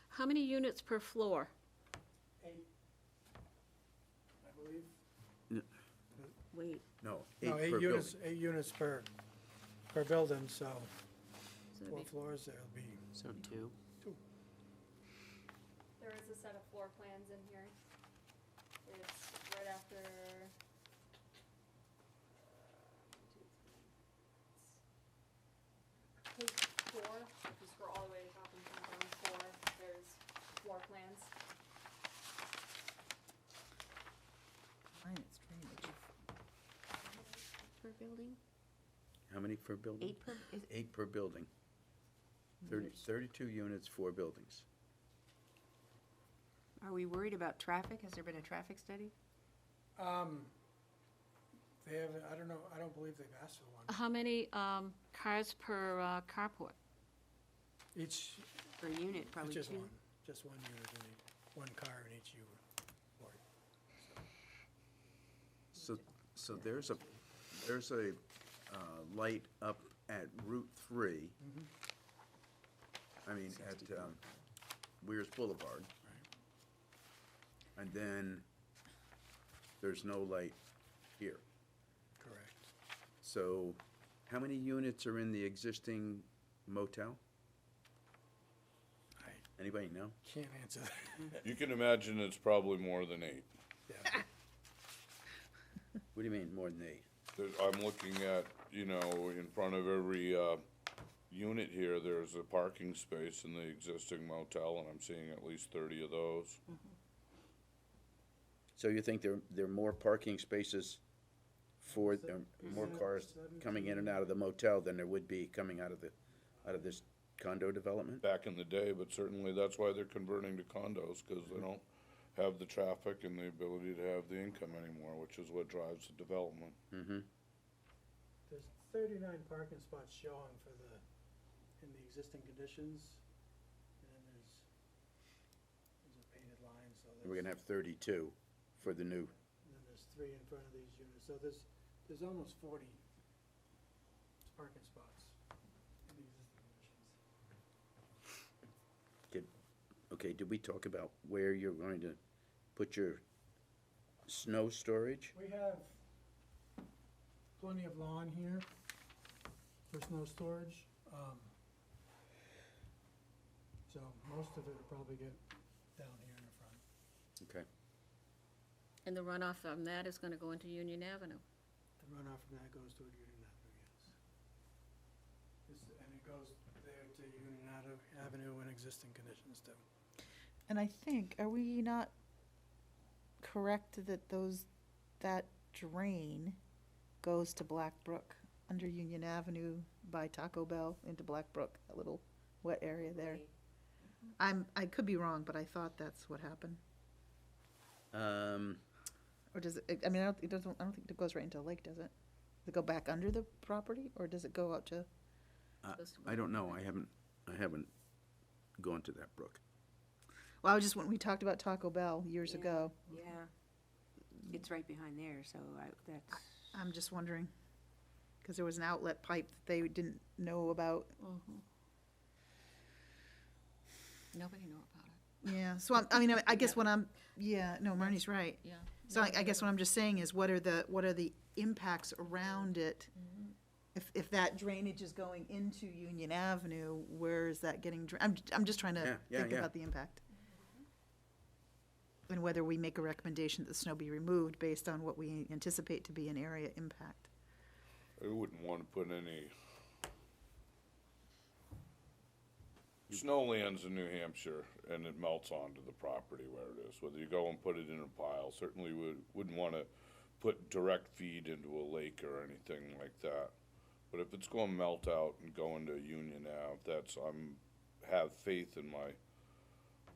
How many units per floor? 8, I believe. Wait, no, No, 8 per units, building. 8 units per building, so So 4 it'd be- floors, there'll be. So 2? There is a set of floor plans in here. It's right after. Page 4, if you scroll all the way to the top and come down 4, there's floor plans. Mine is drainage. per building? How many per building? 8 per, is, 8 per building. 32 units, 4 buildings. are we worried about traffic? Has there been a traffic study? They haven't, I don't know, I don't believe they've asked for one. How many cars per carport? Each, Per unit, probably just 2. one unit in each, one car in each unit. So there's a light up at Route 3. I mean, at Weirs Boulevard. And then there's no light here. Correct. So how many units are in the existing motel? I Anybody know? can't answer that. You can imagine it's probably more than 8. Yeah. What do you mean, more than 8? I'm looking at, in front of every, unit here, there's a parking space in the existing motel, and I'm seeing at least 30 of those. So you think there are more parking spaces for, more cars coming in and out of the motel than there would be coming out of this condo development? Back in the day, but certainly that's why they're converting to condos, because they don't have the traffic and the ability to have the income anymore, which is what drives the development. Mm-hmm. There's 39 parking spots showing in the existing conditions. And then there's a painted line, so there's. We're gonna have 32 for the new. And then there's 3 in front of these units, so there's almost 40 parking spots in the existing conditions. Okay, did we talk about where you're going to put your snow storage? We have plenty of lawn here for snow storage. So most of it will probably get down here in the front. Okay. And the runoff from that is gonna go into Union Avenue. The runoff from that goes toward Union Avenue, yes. And it goes there to Union Avenue in existing conditions too. And I think, are we not correct that that drain goes to Black Brook under Union Avenue by Taco Bell into Black Brook, that little wet area there? I could be wrong, but I thought that's what happened. Or does it, I mean, I don't think it goes right into the lake, does it? Does it go back under the property, or does it go out to I don't know, I haven't gone to that brook. Well, I was just, when we talked about Taco Bell years Yeah. ago, Yeah. It's right behind there, so that's, I'm just wondering, because there was an outlet pipe that they didn't know about. Nobody knew about it, Yeah, so I guess what I'm, yeah, no, Marnie's right. yeah. So I guess what I'm just saying is, what are the impacts around it? If that drainage is going into Union Avenue, where is that getting, I'm just trying to Yeah, think yeah. about the impact. And whether we make a recommendation that the snow be removed based on what we anticipate to be an area impact. I wouldn't wanna put any snow lands in New Hampshire and it melts onto the property where it is, whether you go and put it in a pile, certainly wouldn't wanna put direct feed into a lake or anything like that. But if it's gonna melt out and go into Union Ave, have faith in my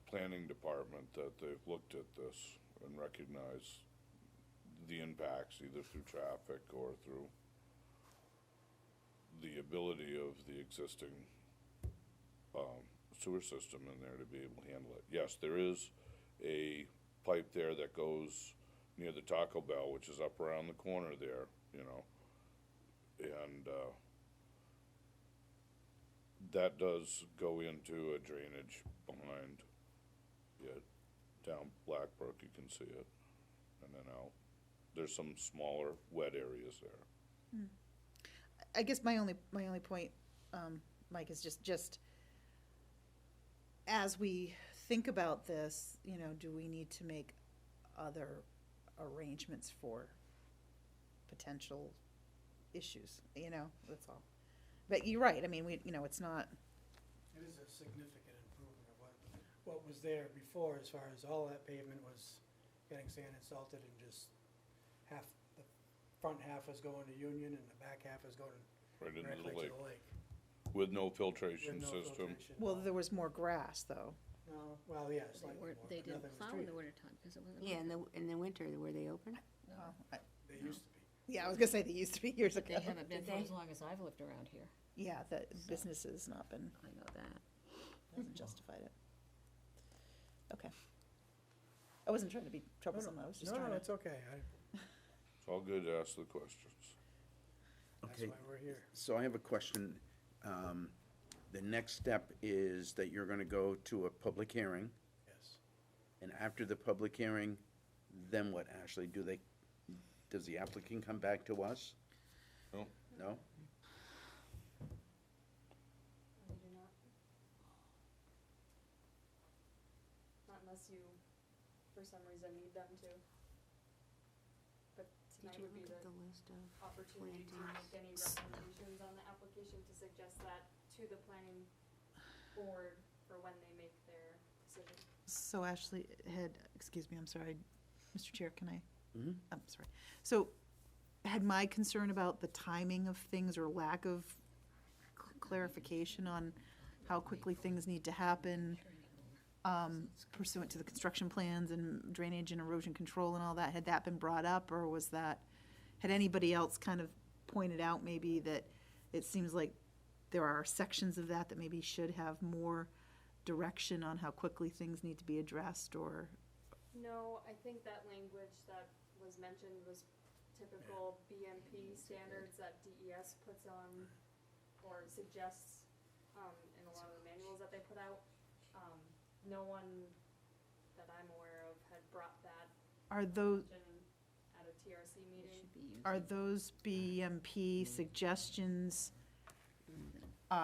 planning department that they've looked at this and recognized the impacts either through traffic or through the ability of the existing sewer system in there to be able to handle it. Yes, there is a pipe there that goes near the Taco Bell, which is up around the corner there, you know. And that does go into a drainage behind it, down Blackbrook, you can see it, and then out. There's some smaller wet areas there. I guess my only point, Mike, is just as we think about this, do we need to make other arrangements for potential issues, that's all. But you're right, it's not, It is a significant improvement of what was there before, as far as all that pavement was getting sand and salted, and just the front half was going to Union and the back half was going Right into directly the to the lake, lake. with no filtration With no system. filtration. well, there was more grass, though. No, well, yeah, They slightly more, weren't, but they didn't nothing was plow in the treated. wintertime, because it wasn't. yeah, in the winter, were they open? They used to be. Yeah, I was gonna say they used to be years ago. They haven't been Did for they? as long as I've lived around here, Yeah, the business has not been, I know that. hasn't justified it. Okay. I wasn't trying to be troublesome, I was just No, trying no, to. it's okay, It's all good to ask the questions. that's Okay. why we're here. So I have a question. The next step is that you're gonna go to a public hearing, Yes. and after the public hearing, then what, Ashley? Does the applicant come back to us? No. No? We do not. Not unless you, for some reason, need them to. But Did tonight you would be look at the the list of opportunity to plantings? make any recommendations on the application, to suggest that to the planning board for when they make their decision. So Ashley excuse me, I'm sorry, Mr. Chair, can I? Mhm. I'm sorry. So, had my concern about the timing of things or lack of clarification on how quickly things need to happen, pursuant to the construction plans and drainage and erosion control and all that, had that been brought up, or had anybody else kind of pointed out maybe that it seems like there are sections of that maybe should have more direction on how quickly things need to be addressed, or? No, I think that language that was mentioned was typical BMP standards that DES puts on or suggests in a lot of the manuals that they put out. No one that I'm aware of had brought that Are those, in at a TRC It meeting. should be used. are those BMP suggestions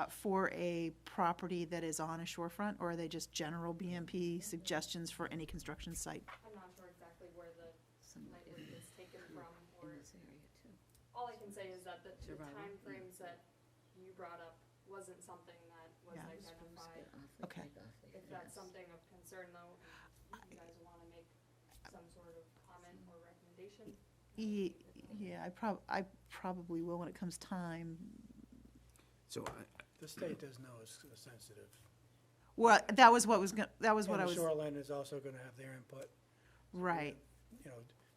for a property that is on a shorefront, or are they just general BMP suggestions for any construction site? I'm not sure exactly where the Somewhat language in is taken from, or, this area too. all I can say is that the Survival. timeframes that you brought up wasn't something that was Yeah. identified. Okay. If that's something of concern though, if you guys wanna make some sort of comment or recommendation. Yeah, I probably will when it comes time. So The state does know it's sensitive. Well, that was what I was, And the shoreline is also gonna have their input. right.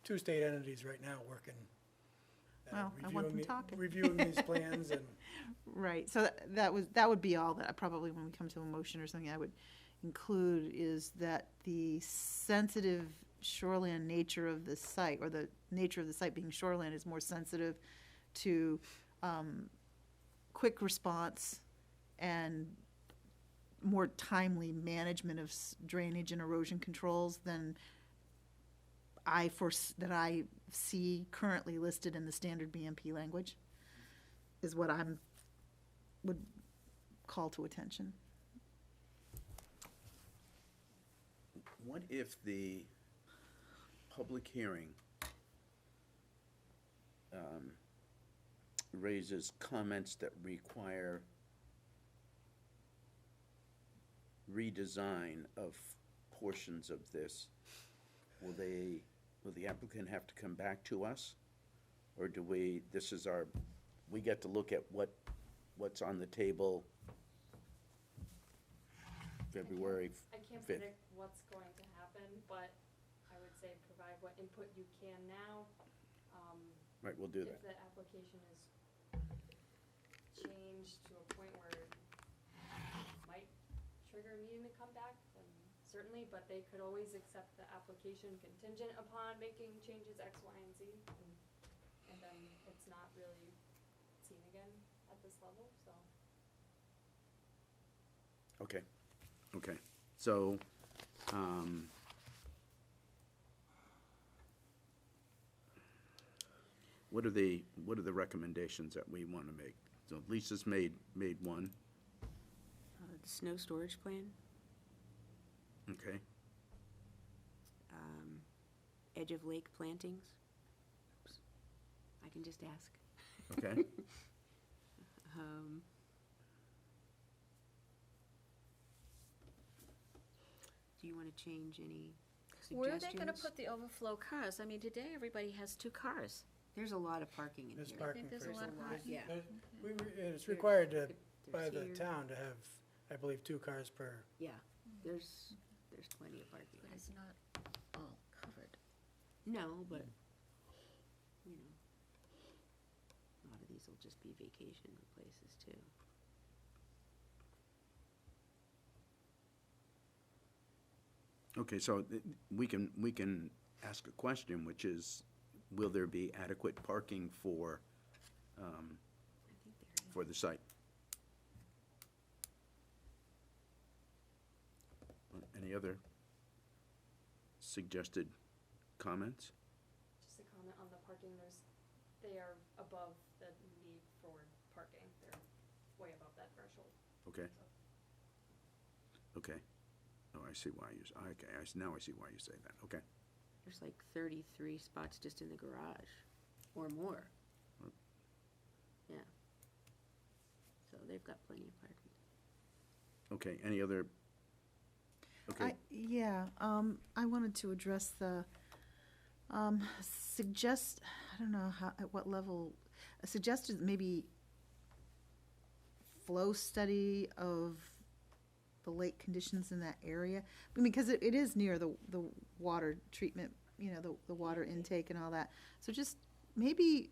Two state entities right now working Well, I want them talking. Reviewing these plans and, Right, so that would be all that, probably when we come to a motion or something, I would include is that the sensitive shoreland nature of the site, or the nature of the site being shoreland, is more sensitive to quick response and more timely management of drainage and erosion controls than that I see currently listed in the standard BMP language, is what would call to attention. What if the public hearing raises comments that require redesign of portions of this? Will the applicant have to come back to us? Or do we get to look at what's on the table February 5th? I can't predict what's going to happen, but I would say provide what input you can now. Right, we'll do that. If the application is changed to a point where it might trigger a meeting to come back, then certainly, but they could always accept the application contingent upon making changes X, Y, and Z, and then it's not really seen again at this level, so. Okay, so, what are the recommendations that we want to make? So Lisa's made one, The snow storage plan, okay? edge of lake plantings. Oops. I can just ask. Okay, Do you want to change any suggestions? Where are they gonna put the overflow cars? I mean, today everybody has 2 cars. There's a lot of parking in there's here. parking there's for a lot of some- parking. Yeah. And it's required by There's the here. town to have, I believe, 2 cars per. Yeah, there's plenty of parking. But it's not all covered. No, but, you know, a lot of these will just be vacation places too. okay, so we can ask a question, which is, will there be adequate parking for the site? Any other suggested comments? Just a comment on the parking, they are above the need for parking, they're way above that threshold. Okay. Okay. Oh, I see why now I see why you say that, okay. There's like 33 spots just in the garage, or more. Yeah. So they've got plenty of parking. Okay, any other? Okay, I wanted to address the, suggest, I don't know at what level, suggested maybe flow study of the lake conditions in that area. I mean, because it is near the water treatment, the water intake and all that. So just maybe,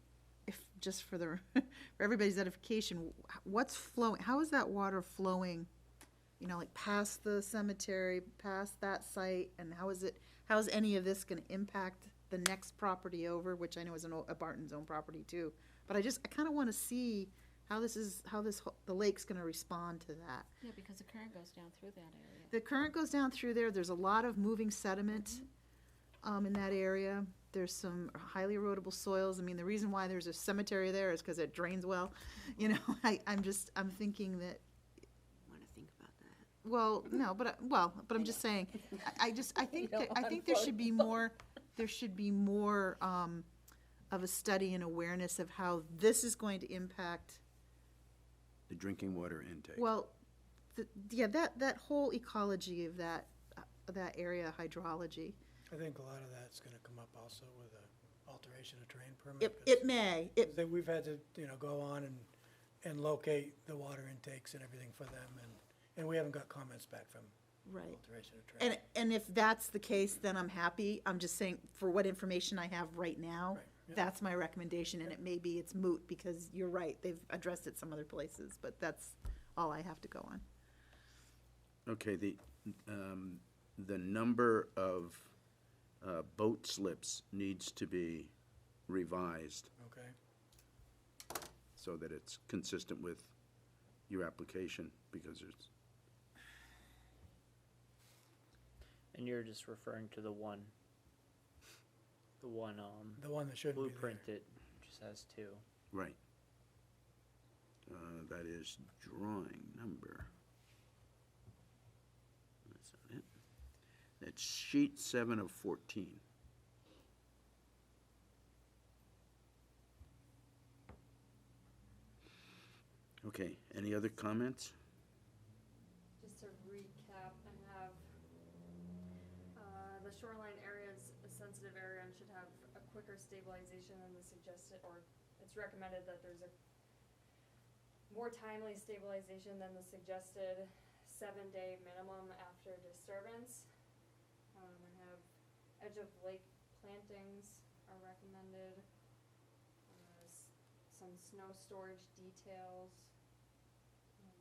just for for everybody's edification, what's flowing, how is that water flowing, like past the cemetery, past that site, and how is any of this gonna impact the next property over, which I know is a Barton's own property too. But I kinda wanna see how the lake's gonna respond to that. Yeah, because the current goes down through that area. The current goes down through there, there's a lot of moving sediment, in that area. There's some highly erodible soils. I mean, the reason why there's a cemetery there is because it drains well. I'm thinking that, Want to think about that? well, no, but I'm just saying, I think there should be more, of a study and awareness of how this is going to impact, the drinking water intake. well, that whole ecology of that area, hydrology. I think a lot of that's gonna come up also with a alteration of terrain permit. It may, We've had to, go on and locate the water intakes and everything for them, and we haven't got comments back from right. alteration of terrain. And if that's the case, then I'm happy. I'm just saying, for what information I have right now, Right. That's my recommendation, and it may be it's moot, because you're right, they've addressed it some other places, but that's all I have to go on. Okay, the number of boat slips needs to be revised Okay. so that it's consistent with your application, because there's, And you're just referring to the one, The one that shouldn't be there. blueprint that just has two. right. That is drawing number. That's not it. That's sheet 7 of 14. Okay, any other comments? Just to recap, I have, the shoreline area is a sensitive area and should have a quicker stabilization than the suggested, or it's recommended that there's a more timely stabilization than the suggested 7-day minimum after disturbance. I have edge of lake plantings are recommended. Some snow storage details.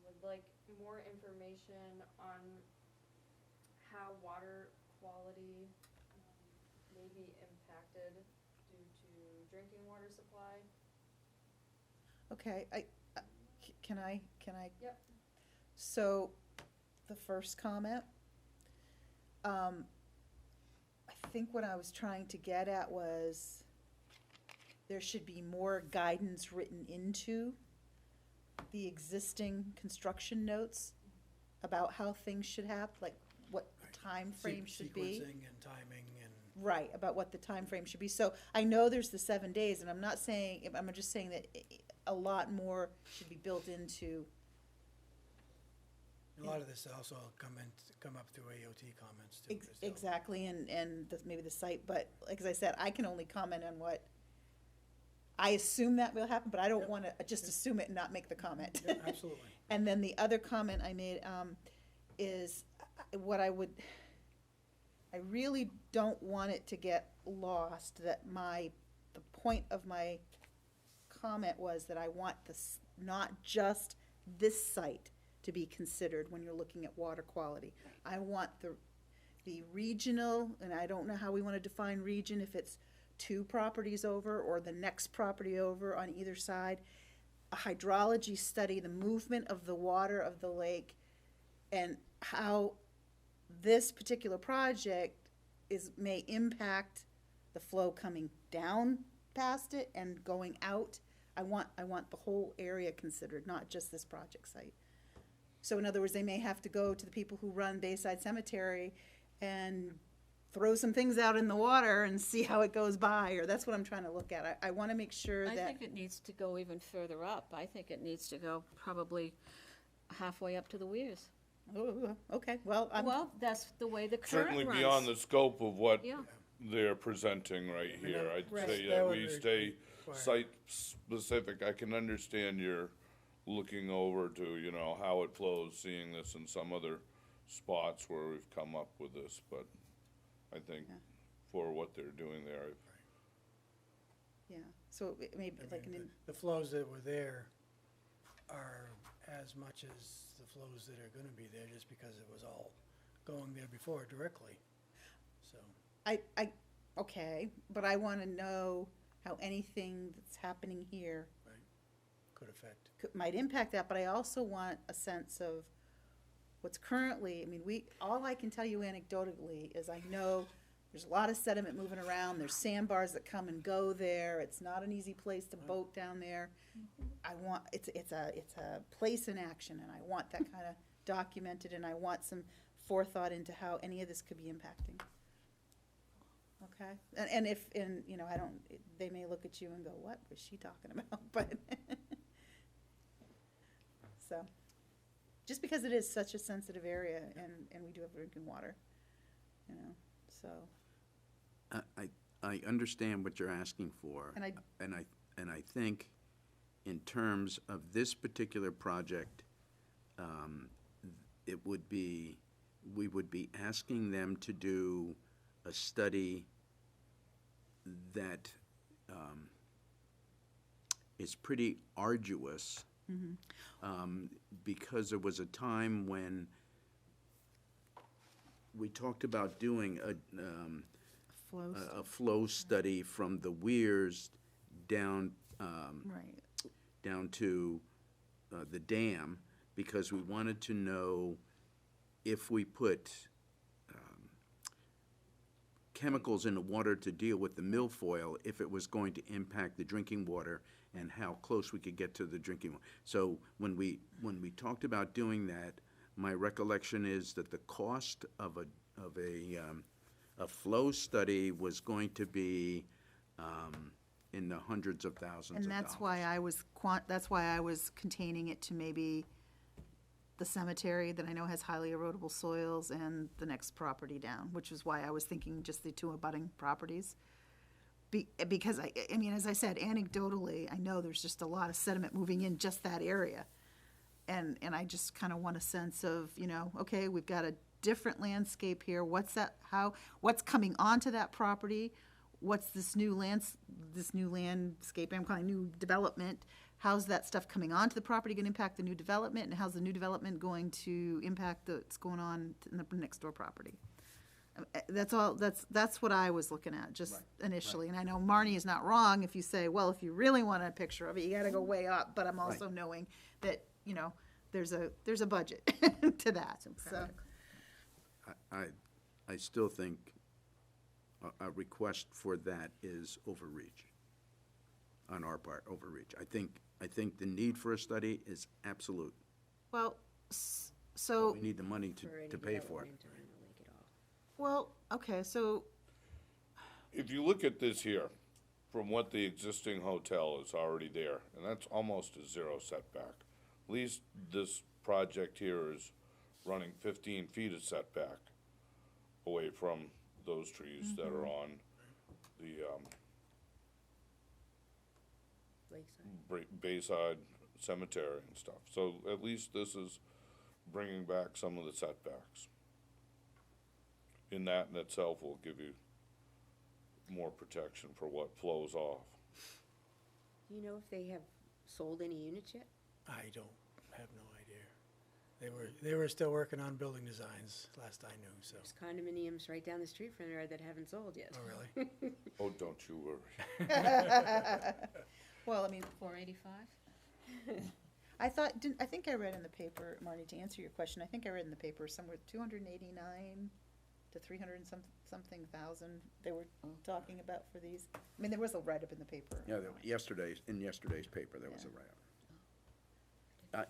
Would like more information on how water quality may be impacted due to drinking water supply. Okay, can I? Yep. So, the first comment, I think what I was trying to get at was there should be more guidance written into the existing construction notes about how things should happen, like what the time frame should be. Sequencing and timing and. Right, about what the time frame should be. So I know there's the 7 days, and I'm not saying, I'm just saying that a lot more should be built into. A lot of this also come up through AOT comments too. so- Exactly, and maybe the site, but like as I said, I can only comment on what I assume that will happen, but I don't Yep. wanna just assume it and not make the comment. Yeah, absolutely. And then the other comment I made, is what I really don't want it to get lost, that the point of my comment was that I want this, not just this site to be considered when you're looking at water quality. I want the regional, and I don't know how we wanna define region, if it's 2 properties over or the next property over on either side. A hydrology study, the movement of the water of the lake, and how this particular project may impact the flow coming down past it and going out. I want the whole area considered, not just this project site. So in other words, they may have to go to the people who run Bayside Cemetery and throw some things out in the water and see how it goes by, or that's what I'm trying to look at. I want to make sure I that. think it needs to go even further up. I think it needs to go probably halfway up to the weirs. Oh, okay, well, Well, that's the way the current runs. Certainly beyond the scope of what Yeah. they're presenting right here. I'd Right. say That that would we be stay required. site-specific. I can understand you're looking over to, how it flows, seeing this in some other spots where we've come up with this, but I think Yeah. for what they're doing there, Yeah, so it may be I like mean, an, the flows that were there are as much as the flows that are gonna be there, just because it was all going there before directly, so. okay, but I want to know how anything that's happening here Could affect. might impact that, but I also want a sense of what's currently, I mean, all I can tell you anecdotally is I know there's a lot of sediment moving around, there's sandbars that come and go there, it's not an easy place to boat down there. It's a place in action, and I want that kind of documented, and I want some forethought into how any of this could be impacting. Okay, and if, they may look at you and go, what was she talking about, but, so, just because it is such a sensitive area, and we do have drinking water, so, I understand what you're asking for. And I think in terms of this particular project, we would be asking them to do a study that is pretty arduous. Because there was a time when we talked about doing Flows, a flow study from the weirs down, right. down to the dam, because we wanted to know if we put chemicals in the water to deal with the milfoil, if it was going to impact the drinking water and how close we could get to the drinking water. So when we talked about doing that, my recollection is that the cost of a flow study was going to be in the hundreds of thousands of And dollars. that's why I was containing it to maybe the cemetery that I know has highly erodible soils and the next property down, which is why I was thinking just the two abutting properties. Because I mean, as I said, anecdotally, I know there's just a lot of sediment moving in just that area. And I just kind of want a sense of, okay, we've got a different landscape here. What's coming onto that property? What's this new landscape, I'm calling new development? How's that stuff coming onto the property going to impact the new development? And how's the new development going to impact what's going on in the next door property? That's what I was looking at just initially. And I know Marnie is not wrong if you say, well, if you really want a picture of it, you got to go way up. But I'm also knowing that, there's a budget to that. So. I still think a request for that is overreach, on our part, overreach. I think the need for a study is absolute. Well, so. We need the money to pay for it. Well, okay, so, If you look at this here, from what the existing hotel is already there, and that's almost a zero setback. At least this project here is running 15 feet of setback away from those trees that are on the Bayside Cemetery and stuff. So at least this is bringing back some of the setbacks. In that in itself will give you more protection for what flows off. Do you know if they have sold any units yet? I have no idea. They were still working on building designs, last I knew, so. There's condominiums right down the street from there that haven't sold yet. Oh, really? Oh, don't you worry. well, I mean, 485? I think I read in the paper, Marnie, to answer your question, I think I read in the paper somewhere 289 to 300 and something thousand they were talking about for these. I mean, there was a write-up in the paper. Yeah, in yesterday's paper, there was a write-up.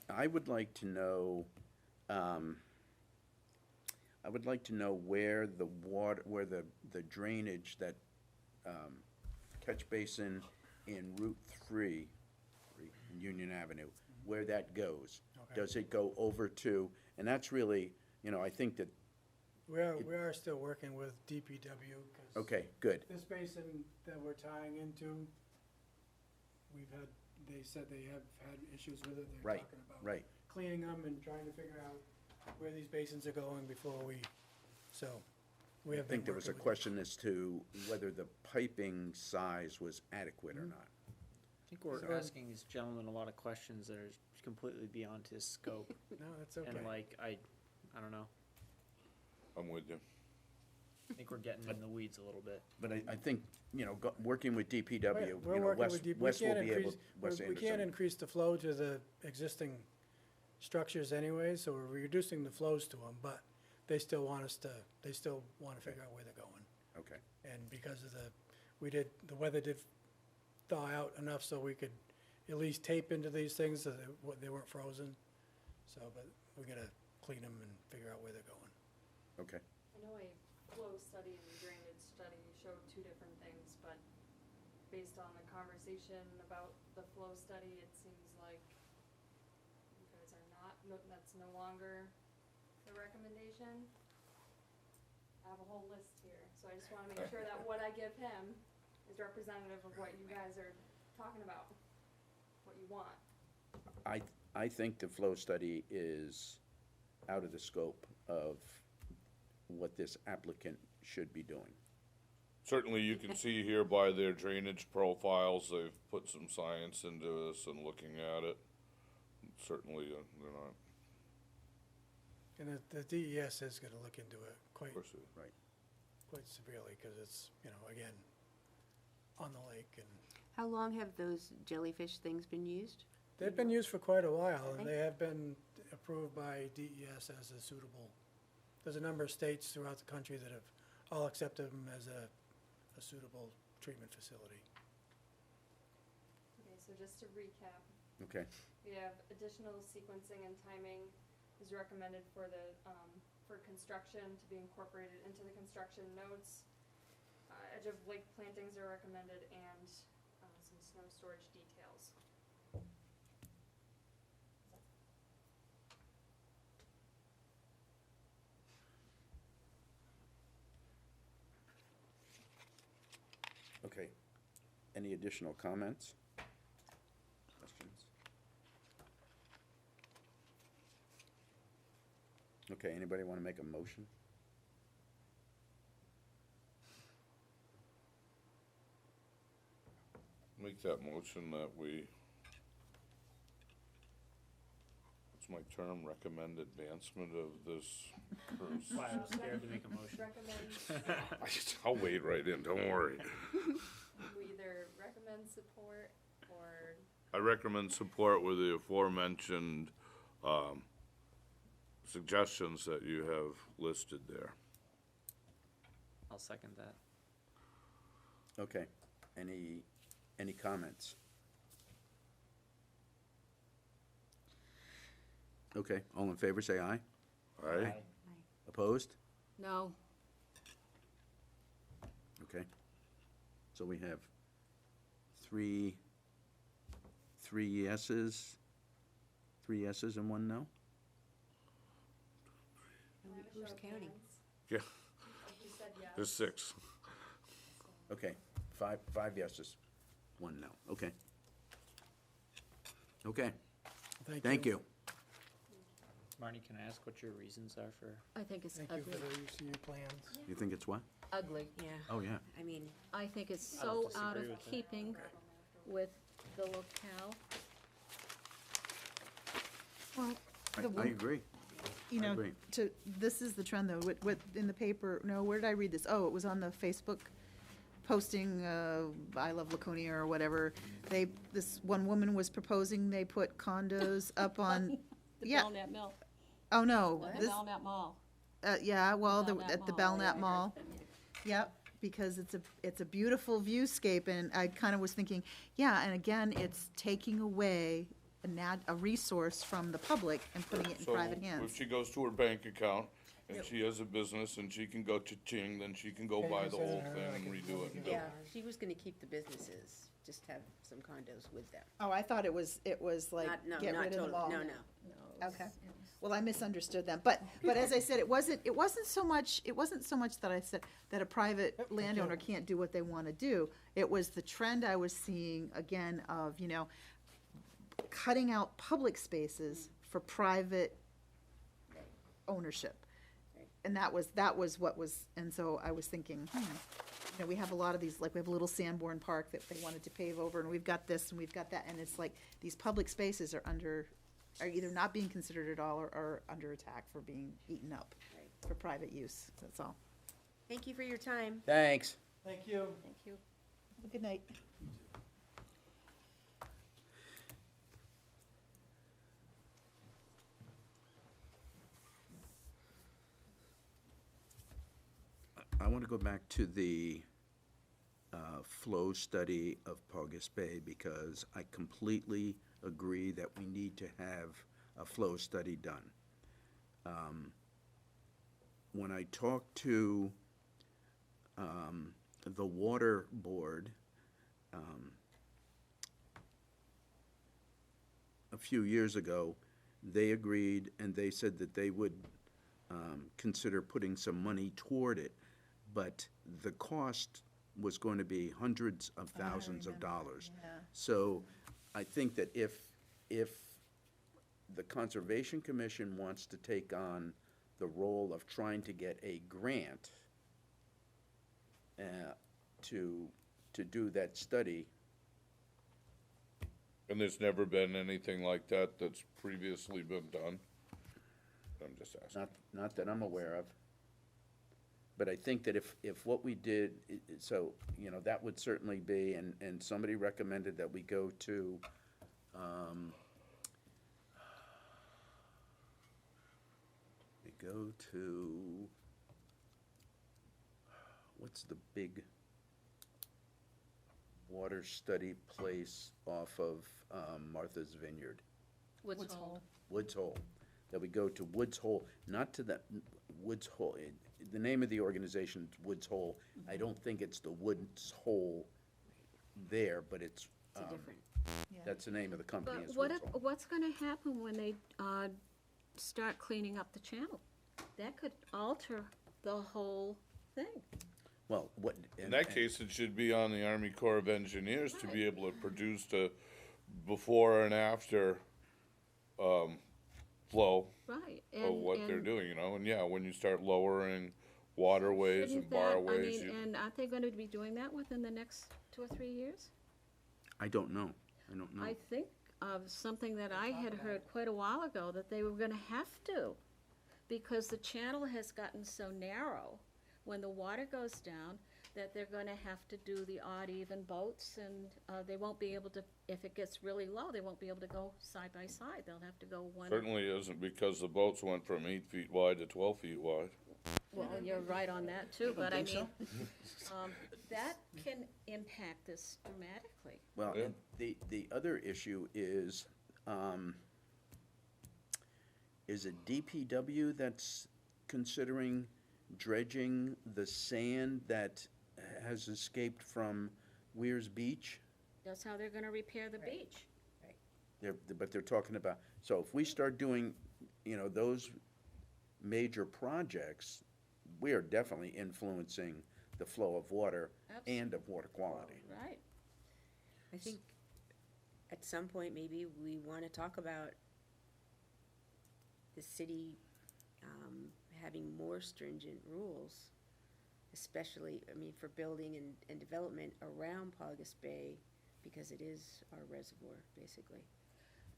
I would like to know, where the drainage, that catch basin in Route 3, in Union Avenue, where that goes. Okay. Does it go over to, and that's really, I think that, We are still working with DPW, because. okay, good. This basin that we're tying into, they said they have had issues with it. They're Right, talking about right. cleaning them and trying to figure out where these basins are going before so we I have been think there was a working with question as to whether the piping size was adequate or not. I think we're asking this gentleman a lot of questions that are completely beyond his scope. No, that's okay. And I don't know. I'm with you. I think we're getting in the weeds a little bit. But I think, working with DPW, We're working Wes with DPW. will be able, Wes We can't Anderson. increase the flow to the existing structures anyway, so we're reducing the flows to them, but they still want to figure out where they're going. Okay, And because of the weather did thaw out enough so we could at least tape into these things so that they weren't frozen. So, but we gotta clean them and figure out where they're going. okay. I know a flow study and drainage study showed two different things, but based on the conversation about the flow study, it seems like you guys are that's no longer the recommendation. I have a whole list here, so I just wanna make sure that what I give him is representative of what you guys are talking about, what you want. I think the flow study is out of the scope of what this applicant should be doing. Certainly, you can see here by their drainage profiles, they've put some science into this and looking at it. Certainly, they're not, And the DES is gonna look into it of course, quite severely, because it's, again, on the lake, and How long have those jellyfish things been used? they've been used for quite a while, Okay. and they have been approved by DES as a suitable. There's a number of states throughout the country that have all accepted them as a suitable treatment facility. Okay, so just to recap, Okay, we have additional sequencing and timing is recommended for the, for construction to be incorporated into the construction notes. Edge of lake plantings are recommended and, some snow storage details. okay. Any additional comments? Questions? Okay, anybody want to make a motion? make that motion that we, what's my term, recommend advancement of this cruise. Why, I was scared to make a motion. Recommend, I'll wade right in, don't worry. we either recommend support or I recommend support with the aforementioned, suggestions that you have listed there. I'll second that. Okay, any comments? Okay, all in favor, say aye. Aye? Opposed? No, Okay. So we have three yeses, and one no? have a Who's show of counting? hands. Yeah, Like you said, yes. there's 6. Okay, five yeses, one no, okay. Okay, thank you. Marnie, can I ask what your reasons are for? I think it's Thank you ugly. for the UCU plans. You think it's what? Ugly. Yeah, Oh, yeah. I mean, I think it's I don't so out of disagree with that. keeping with the locale. Well, I the one- agree. you I know, agree. this is the trend though, with, in the paper, no, where did I read this? Oh, it was on the Facebook posting, I love Laconia or whatever. This one woman was proposing they put condos up on, The yeah, Belknap Mill, oh no, the this, Belknap Mall. yeah, well, Belknap at the Mall, Belknap yeah. Mall. Yep, because it's a beautiful viewscape, and I kind of was thinking, yeah, and again, it's taking away a resource from the public and putting it in private So hands. if she goes to her bank account and she has a business and she can go cha-ching, then she can go Yeah, buy you the said whole her, thing I and can redo do it. and it. do yeah, she was gonna keep the businesses, just have some condos with them. Oh, I thought it was like, Not, no, get not rid of them totally, all. no, no. No, Okay. Well, I misunderstood them, but as I said, it wasn't so much that I said that a private Yep, landowner okay. can't do what they wanna do. It was the trend I was seeing, again, of, cutting out public spaces for private ownership. Right. And that was what was, and so I was thinking, we have a lot of these, like, we have a little Sanborn Park that they wanted to pave over, and we've got this, and we've got that, and it's like, these public spaces are either not being considered at all, or under attack for being eaten up Right. for private use, that's all. Thank you for your time. Thanks. Thank you. Thank you. Have a good night. I want to go back to the flow study of Paugus Bay, because I completely agree that we need to have a flow study done. When I talked to the Water Board a few years ago, they agreed, and they said that they would consider putting some money toward it, but the cost was going to be hundreds of thousands of dollars. So I think that if the Conservation Commission wants to take on the role of trying to get a grant, to do that study. And there's never been anything like that that's previously been done? I'm just asking. Not that I'm aware of. But I think that if what we did, so, you know, that would certainly be, and somebody recommended that we go to, what's the big water study place off of Martha's Vineyard? Woods Hole. Woods Hole, that we go to Woods Hole, not to the Woods Hole, the name of the organization is Woods Hole. I don't think it's the Woods Hole there, but it's, It's a different, that's the name of the company, But is what Woods if, Hole. what's gonna happen when they, start cleaning up the channel? That could alter the whole thing. Well, what. In that case, it should be on the Army Corps of Engineers to be able to produce the before and after, flow Right. of what they're doing, you know? And yeah, when you start lowering waterways and Shouldn't that, I barways, mean, and aren't they gonna be doing that within the next 2 or 3 years? I don't know. I think of something that I had heard quite a while ago, that they were gonna have to, because the channel has gotten so narrow, when the water goes down, that they're gonna have to do the odd even boats, and they won't be able to, if it gets really low, they won't be able to go side by side, they'll have to go one. certainly isn't because the boats went from 8 feet wide to 12 feet wide. Well, you're right on that too, but I think mean, that can impact this dramatically. Well, Yeah. and the other issue is it DPW that's considering dredging the sand that has escaped from Weir's Beach? That's how they're gonna repair the beach. But they're talking about, so if we start doing, you know, those major projects, we are definitely influencing the flow of water and of water quality. Right. I think at some point, maybe we wanna talk about the city, having more stringent rules, especially, I mean, for building and development around Paugus Bay, because it is our reservoir, basically.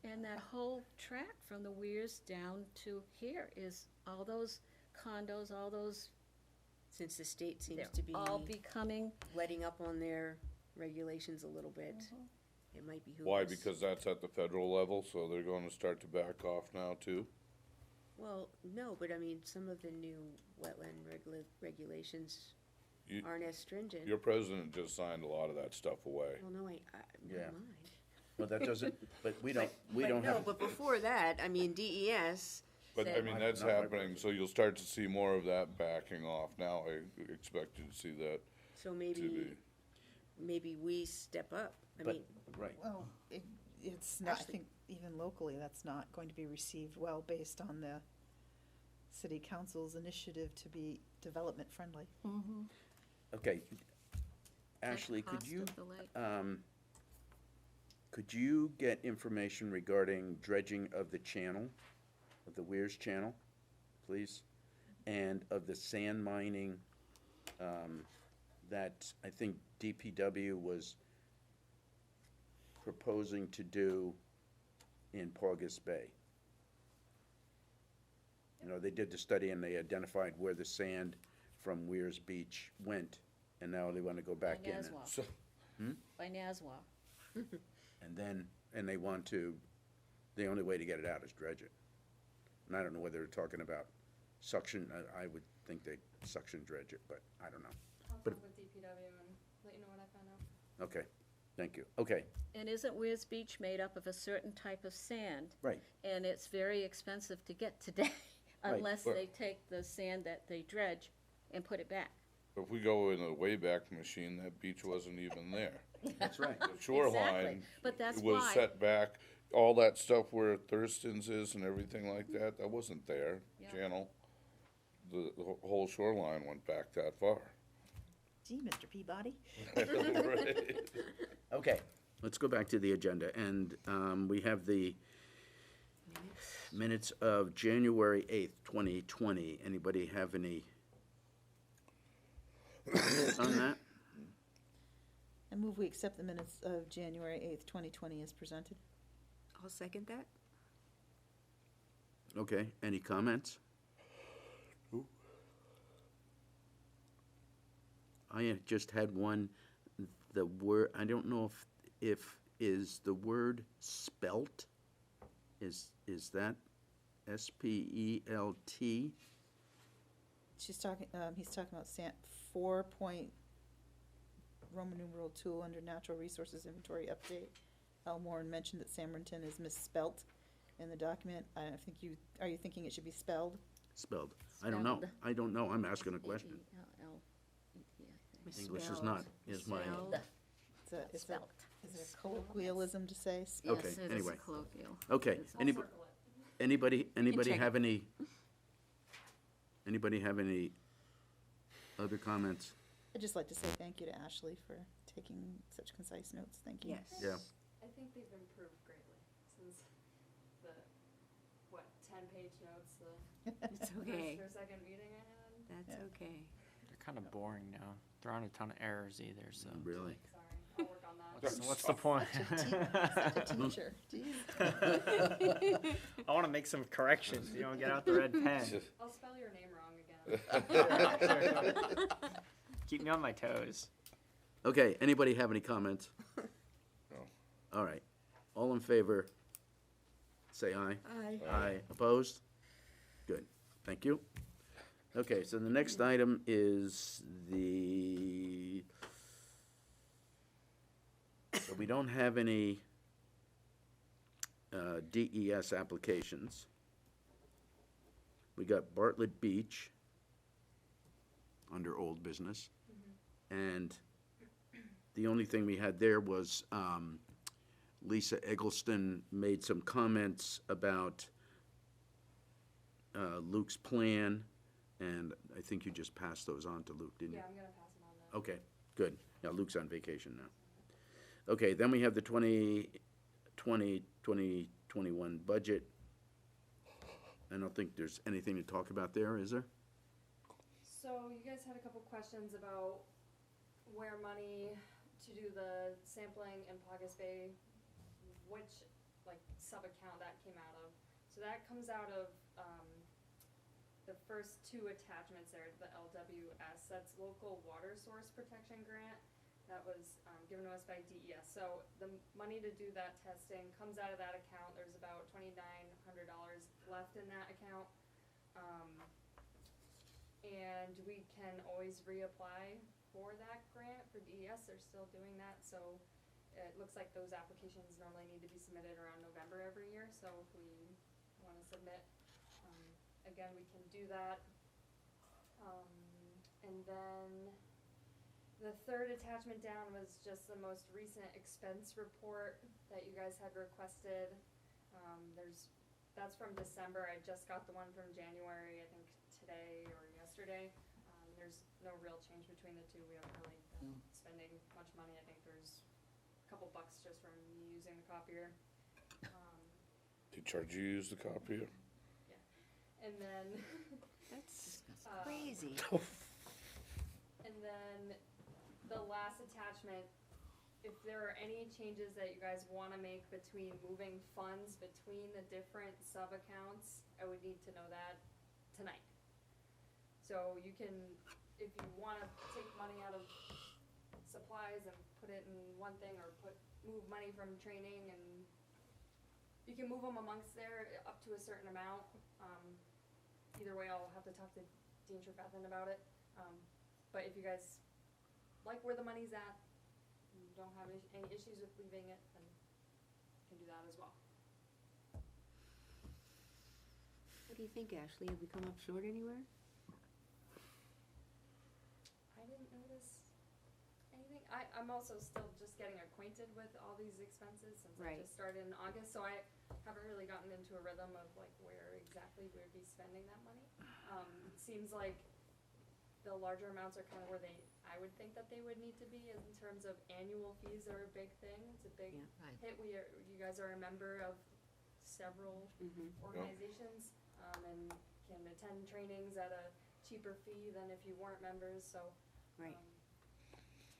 And that whole track from the Weirs down to here is all those condos, all those, Since the state seems they're to be all becoming, letting up on their regulations a little bit, it might behoove Why? us. Because that's at the federal level, so they're gonna start to back off now too? Well, no, but I mean, some of the new wetland regulations You- aren't as stringent. Your president just signed a lot of that stuff away. Well, no, Yeah. never mind. Well, that doesn't, but we don't But no, have. but before that, I mean, DES But I said, mean, that's Not like- happening, so you'll start to see more of that backing off now. I expect you to see that so to maybe we step up. I But, mean, right, Well, it's not, I think even locally, that's not going to be received well based on the city council's initiative to be development friendly. okay. Ashley, could cost you, of the lake. could you get information regarding dredging of the channel, of the Weirs Channel, please? And of the sand mining, that I think DPW was proposing to do in Paugus Bay. You know, they did the study and they identified where the sand from Weirs Beach went, and now they want to go back By in. Naswa. So, By Naswa. And they want to, the only way to get it out is dredge it. And I don't know whether they're talking about suction, I would think they'd suction dredge it, but I don't know. I'll But- talk with DPW and let you know what I found out. Okay, thank you. Okay, And isn't Weirs Beach made up of a certain type of sand? right. And it's very expensive to get today, Right. unless But- they take the sand that they dredge and put it back. if we go in a Wayback Machine, that beach wasn't even there. That's right. The shoreline But that's was why- set back, all that stuff where Thurston's is and everything like that, that wasn't there, Yeah. channel. The whole shoreline went back that far. Gee, Mr. Peabody. Right. Okay, let's go back to the agenda, and we have the minutes of January 8th, 2020. Anybody have any comments on that? move we accept the minutes of January 8th, 2020 as presented. I'll second that. Okay, any comments? I just had one, the word, I don't know if is the word spelt? Is that S-P-E-L-T? He's talking about 4 point Roman numeral 2 under natural resources inventory update. Elmore mentioned that Samrington is misspelt in the document. I don't think are you thinking it should be spelled? Spelled. I don't know. Spelled. I don't know. I'm asking a question. A-E-L-L-E-T, I think. English is not, is my, Spelled. Is Spelt. it a colloquialism to say? Okay, Yes, it is anyway. a colloquial. okay. It's I'll Anybody, circle it. anybody check have any other comments? I'd just like to say thank you to Ashley for taking such concise notes. Thank you. Yes. Yeah. I think they've improved greatly since the, 10-page notes, It's okay. their second meeting I had. That's Yeah. okay. They're kind of boring now. There aren't a ton of errors either, so. Really? Sorry, I'll work on that. So what's the point? Such a teacher. Jeez. I want to make some corrections, you know, get out the red pen. I'll spell your name wrong again. Keep me on my toes. Okay, anybody have any comments? No. All right. All in favor, say aye. Aye. Aye. Opposed? Good. Thank you. Okay, so the next item is so we don't have any DES applications. We got Bartlett Beach under old business. And the only thing we had there was Lisa Eggleston made some comments about Luke's plan, and I think you just passed those on to Luke, didn't you? Yeah, I'm gonna pass them on now. Okay, good. Yeah, Luke's on vacation now. Okay, then we have the 2021 budget. I don't think there's anything to talk about there, is there? So you guys had a couple questions about where money to do the sampling in Paugus Bay, which sub-account that came out of. So that comes out of, the first two attachments there, the LWS, that's Local Water Source Protection Grant. That was, given to us by DES. So the money to do that testing comes out of that account. There's about $2,900 left in that account. And we can always reapply for that grant for DES. They're still doing that. So it looks like those applications normally need to be submitted around November every year. So if we want to submit, again, we can do that. And then the third attachment down was just the most recent expense report that you guys had requested. That's from December. I just got the one from January, I think today or yesterday. There's no real change between the two. We haven't really been spending much money. I think there's a couple bucks just from me using the copier. They charge you to use the copier? And then That's crazy. And then the last attachment, if there are any changes that you guys wanna make between moving funds between the different sub-accounts, I would need to know that tonight. So you can, if you wanna take money out of supplies and put it in one thing, or move money from training, and you can move them amongst there up to a certain amount. Either way, I'll have to talk to Dean Trefethan about it. But if you guys like where the money's at, you don't have any issues with leaving it, then you can do that as well. What do you think, Ashley? Have we come up short anywhere? I didn't notice anything. I'm also still just getting acquainted with all these expenses since I Right. just started in August, so I haven't really gotten into a rhythm of where exactly we would be spending that money. It seems like the larger amounts are kind of where I would think that they would need to be in terms of annual fees are a big thing. It's a big Yeah. hit. You guys are a member of several organizations, and can attend trainings at a cheaper fee than if you weren't members, so. Right.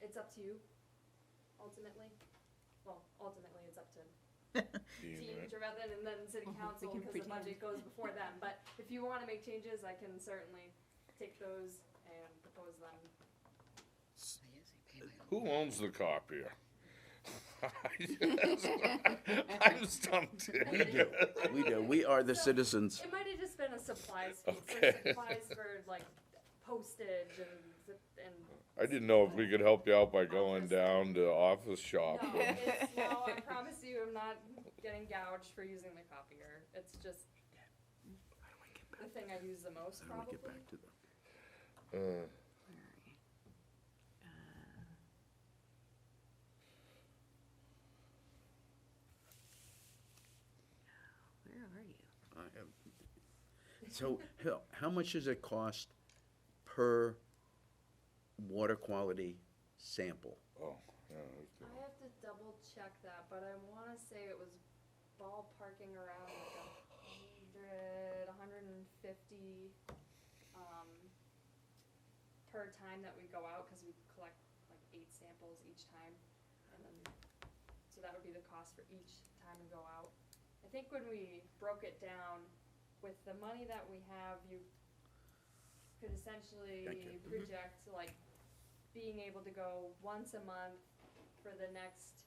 It's up to you. ultimately. Well, ultimately, it's up to Dean, Dean right? Trevethan and then city council, can because the pretend. budget goes before them, but if you wanna make changes, I can certainly take those and propose them. Who owns the copier? I'm stumped. We do, we are the So, citizens. It might have just been a supplies fee, Okay. for supplies for like postage and I didn't know if we could help you out by going down to office shop. no, it's, no, I promise you, I'm not getting gouged for using the copier. It's just the thing I use the most, How do we probably. get back to the? Where are you? Where are you? I have- So, how much does it cost per water quality sample? Oh, yeah. I have to double check that, but I wanna say it was ballparking around like 150, per time that we go out, cause we collect like 8 samples each time, and then, so that would be the cost for each time we go out. I think when we broke it down, with the money that we have, you could essentially Thank you. project like being able to go once a month for the next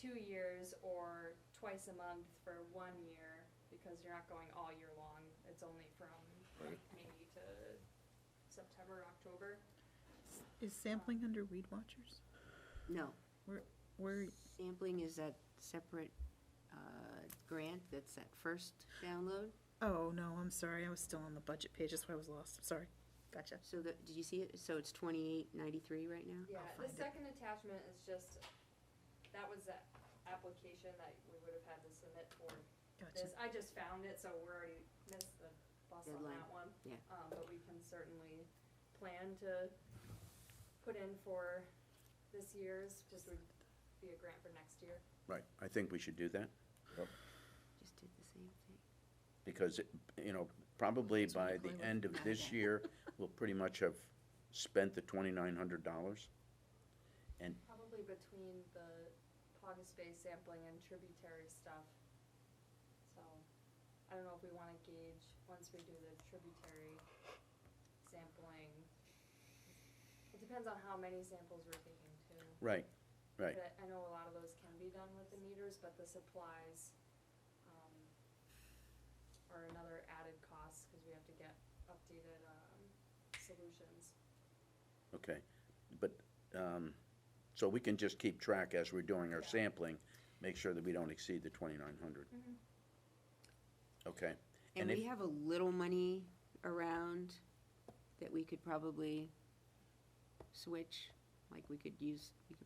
2 years, or twice a month for 1 year, because you're not going all year long. It's only from Right. May to September, October. Is sampling under Weed Watchers? No, Where, sampling is that separate, grant, that's that first download. oh, no, I'm sorry, I was still on the budget page, that's why I was lost, sorry, gotcha. So that, did you see it? So it's 2893 right now? Yeah, I'll the find it. second attachment is just, that was the application that we would have had to submit for Gotcha. this. I just found it, so we're already missed the bus on Deadline. that one. Yeah. But we can certainly plan to put in for this year's, just would be a grant for next year. Right, I think we should do that, Just did the same thing. because, probably by the end of this year, we'll pretty much have spent the $2,900. And, Probably between the Paugus Bay sampling and tributary stuff. So, I don't know if we wanna gauge, once we do the tributary sampling. It depends on how many samples we're taking too. right, right, But I know a lot of those can be done with the meters, but the supplies, are another added cost, cause we have to get updated, solutions. okay. But, so we can just keep track as we're doing our Yeah. sampling, make sure that we don't exceed the 2,900. Okay. And if- we have a little money around that we could probably switch, like we could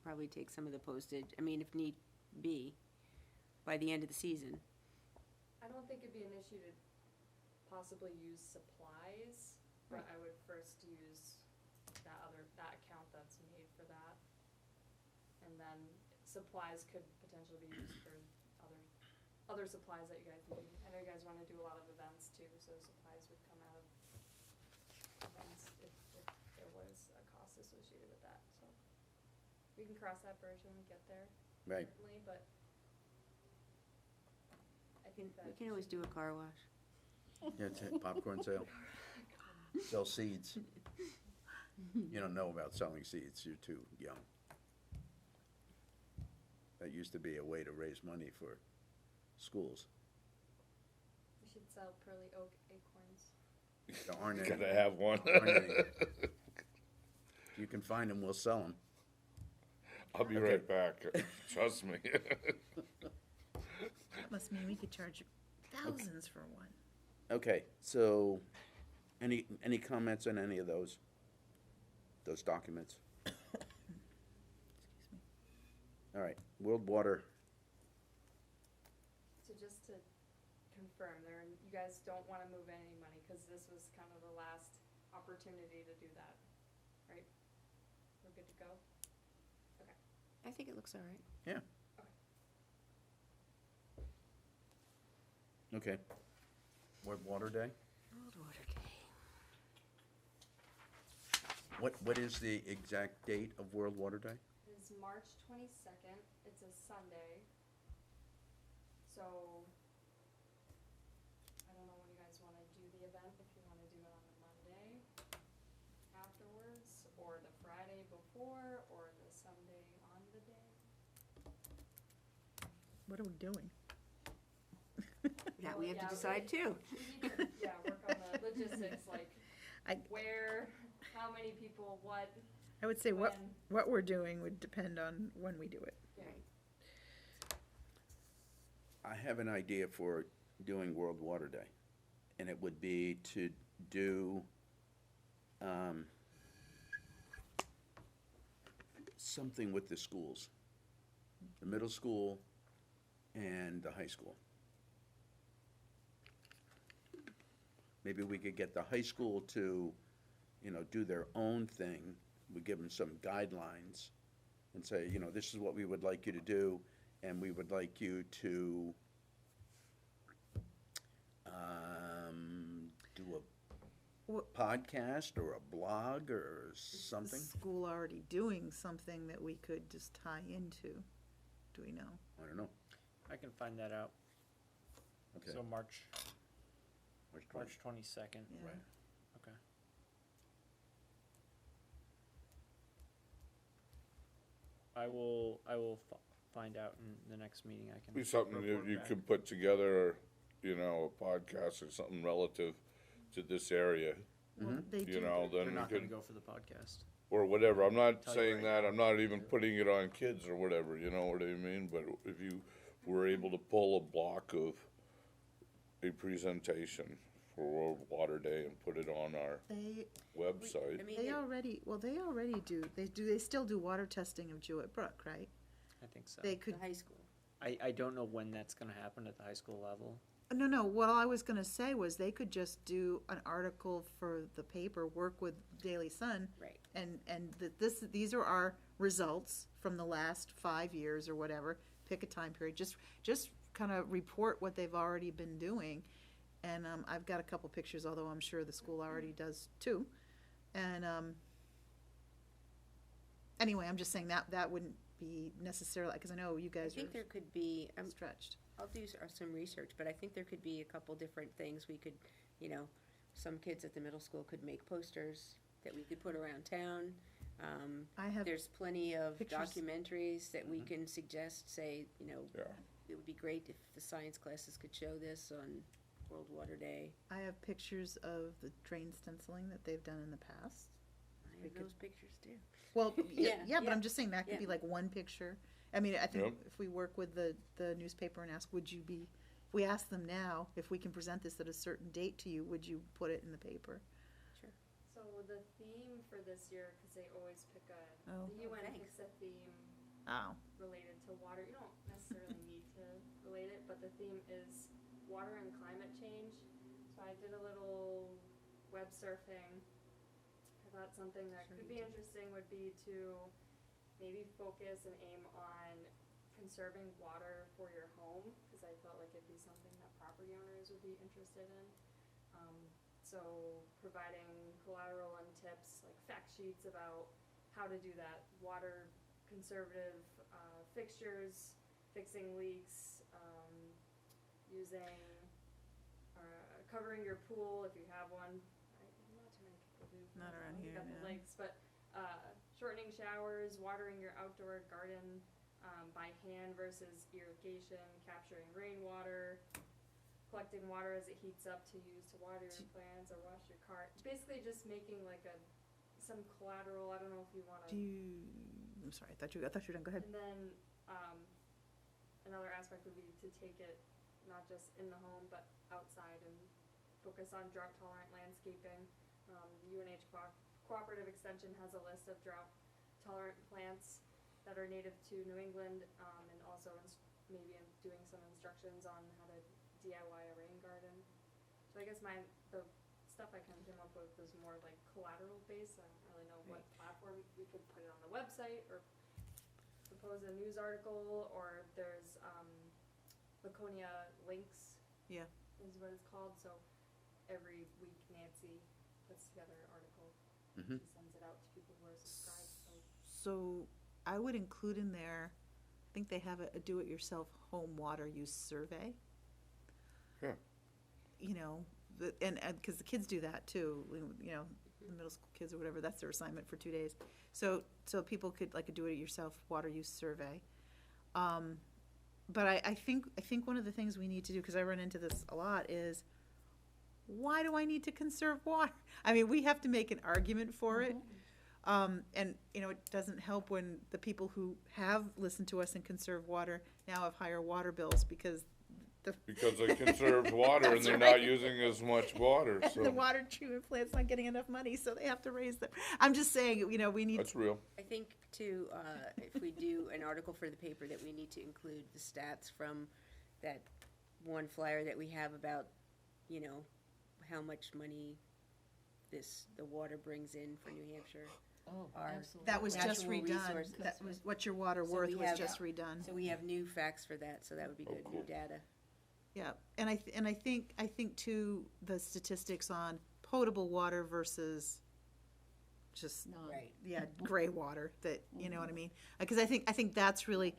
probably take some of the postage, I mean, if need be, by the end of the season. I don't think it'd be an issue to possibly use supplies, but I would first use that account that's made for that. And then supplies could potentially be used for other supplies that you guys need. I know you guys wanna do a lot of events too, so supplies would come out of events if there was a cost associated with that, so. We can cross that bridge when we get there, Right, certainly, but I think that. We can always do a car wash. that's it, popcorn sale. Sell seeds. You don't know about selling seeds, you're too young. That used to be a way to raise money for schools. We should sell pearly oak acorns. There aren't any. Gotta have one. Aren't any. If you can find them, we'll sell them. I'll be right back, trust me. That must mean we could charge thousands for one. Okay, so, any comments on any of those documents? All right, World Water, So just to confirm, you guys don't wanna move any money, cause this was kind of the last opportunity to do that, right? We're good to go? I think it looks all right. yeah. Okay. World Water Day? World Water Day. What is the exact date of World Water Day? It is it's March 22nd, it's a Sunday. So, I don't know when you guys wanna do the event, if you wanna do it on the Monday afterwards, or the Friday before, or the Sunday on the day. What are we doing? That Well, we have yeah, to decide too. We need to, yeah, work on the logistics, like I- where, how many people, what, I would say when. what we're doing would depend on when we do it. Yeah. I have an idea for doing World Water Day, and it would be to do, something with the schools, the middle school and the high school. Maybe we could get the high school to, do their own thing. We give them some guidelines and say, this is what we would like you to do, and we would like you to do a What- podcast or a blog or Is the something. school already doing something that we could just tie into? Do we know? I don't know. I can find that out. Okay. So March March 20. 22nd. Yeah. Right. Okay. I will find out in the next meeting. I can. Be something report you back. could put together, a podcast or something relative to this area, Well, they do. then They're we not going to could, go for the podcast. or whatever. I'm not Tell you saying right that, now. I'm not even putting it on kids or whatever, you know what I mean? But if you were able to pull a block of a presentation for World Water Day and put it on our They, website. I mean, they already do, they still do water testing of Jewett Brook, right? I think so. They the could, high school. I don't know when that's going to happen at the high school level. no, what I was gonna say was they could just do an article for the paper, work with Daily Sun. Right. And these are our results from the last 5 years or whatever, pick a time period, just kind of report what they've already been doing. And, I've got a couple pictures, although I'm sure the school already does too. And, anyway, I'm just saying that wouldn't be necessarily, because I know you I guys think there are could be, stretched. I'll do some research, but I think there could be a couple different things we could, some kids at the middle school could make posters that we could put around town. I have, There's plenty of pictures. documentaries that we can suggest, say, Yeah. it would be great if the science classes could show this on World Water Day. I have pictures of the drain stenciling that they've done in the past. I We have could- those pictures too. Well, yeah, Yeah, but I'm yeah, just saying that could yeah. be like one picture. I mean, I think Yep. if we work with the newspaper and ask, if we ask them now, if we can present this at a certain date to you, would you put it in the paper? So the theme for this year, because they always pick Oh. the UN thanks. picks a theme Oh, related to water. You don't necessarily need to relate it, but the theme is water and climate change. So I did a little web surfing. I thought something that could be interesting would be to maybe focus and aim on conserving water for your home, because I felt like it'd be something that property owners would be interested in. So providing collateral and tips, like fact sheets about how to do that, water conservative fixtures, fixing leaks, using, covering your pool if you have one. Not too many people do. Not around You here, got the no. lakes, but shortening showers, watering your outdoor garden by hand versus irrigation, capturing rainwater, collecting water as it heats up to use to water your plants or wash your car. Basically just making like some collateral. I don't know if you wanna. I'm sorry, I thought you were done, go ahead. And then, another aspect would be to take it not just in the home, but outside and focus on drought tolerant landscaping. The UNH Cooperative Extension has a list of drought tolerant plants that are native to New England, and also maybe doing some instructions on how to DIY a rain garden. So I guess the stuff I kind of came up with was more like collateral based. I don't really know what platform we could put it on the website or propose a news article, or there's Laconia Links. Yeah. Is what it's called. So every week Nancy puts together an article. Mhm. She sends it out to people who are subscribed. So So I would include in there, I think they have a do-it-yourself home water use survey. Yeah. You know, and because the kids do that too, you know, the middle school kids or whatever, that's their assignment for 2 days. So people could, like, a do-it-yourself water use survey. But I think one of the things we need to do, because I run into this a lot, is why do I need to conserve water? I mean, we have to make an argument for it. And, you know, it doesn't help when the people who have listened to us and conserve water now have higher water bills because Because they conserved water and That's they're right. not using as much water, the so, water treatment plant's not getting enough money, so they have to raise them. I'm just saying, you know, we need, that's real. I think too, if we do an article for the paper, that we need to include the stats from that one flyer that we have about, you know, how much money the water brings in for New Hampshire. Oh, Our- absolutely. that was just Natural redone. resources. That was, what's your water So worth we was have- just redone. So we have new facts for that, so that would be Oh, good, cool. new data. Yeah, and I think too, the statistics on potable water versus just, No. Right. yeah, gray water, that, you know what I mean? Because I think that's really,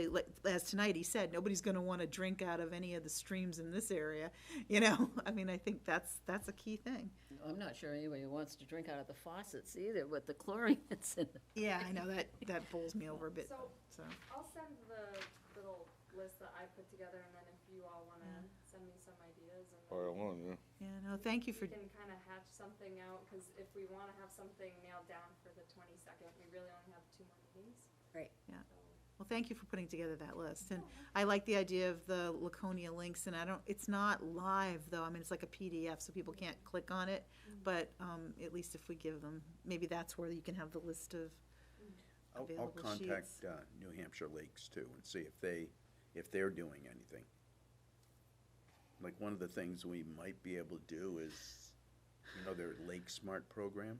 like, as tonight he said, nobody's gonna wanna drink out of any of the streams in this area, you know? I mean, I think that's a key thing. I'm not sure anybody wants to drink out of the faucets either with the chlorine that's in it. Yeah, I know, that bowls me over a bit, so. I'll send the little list that I put together, and then if you all wanna send me some ideas, and then Pile on, yeah. Yeah, no, thank you for, we can kinda hatch something out, cause if we wanna have something nailed down for the 22nd, we really only have 2 more meetings. Right. Yeah. Well, thank you for putting together that list, and I like the idea of the Laconia links, and it's not live, though, I mean, it's like a PDF, so people can't click on it, but, at least if we give them, maybe that's where you can have the list of I'll available contact, sheets. New Hampshire Lakes too and see if they're doing anything. Like, one of the things we might be able to do is, you know, their Lake Smart program.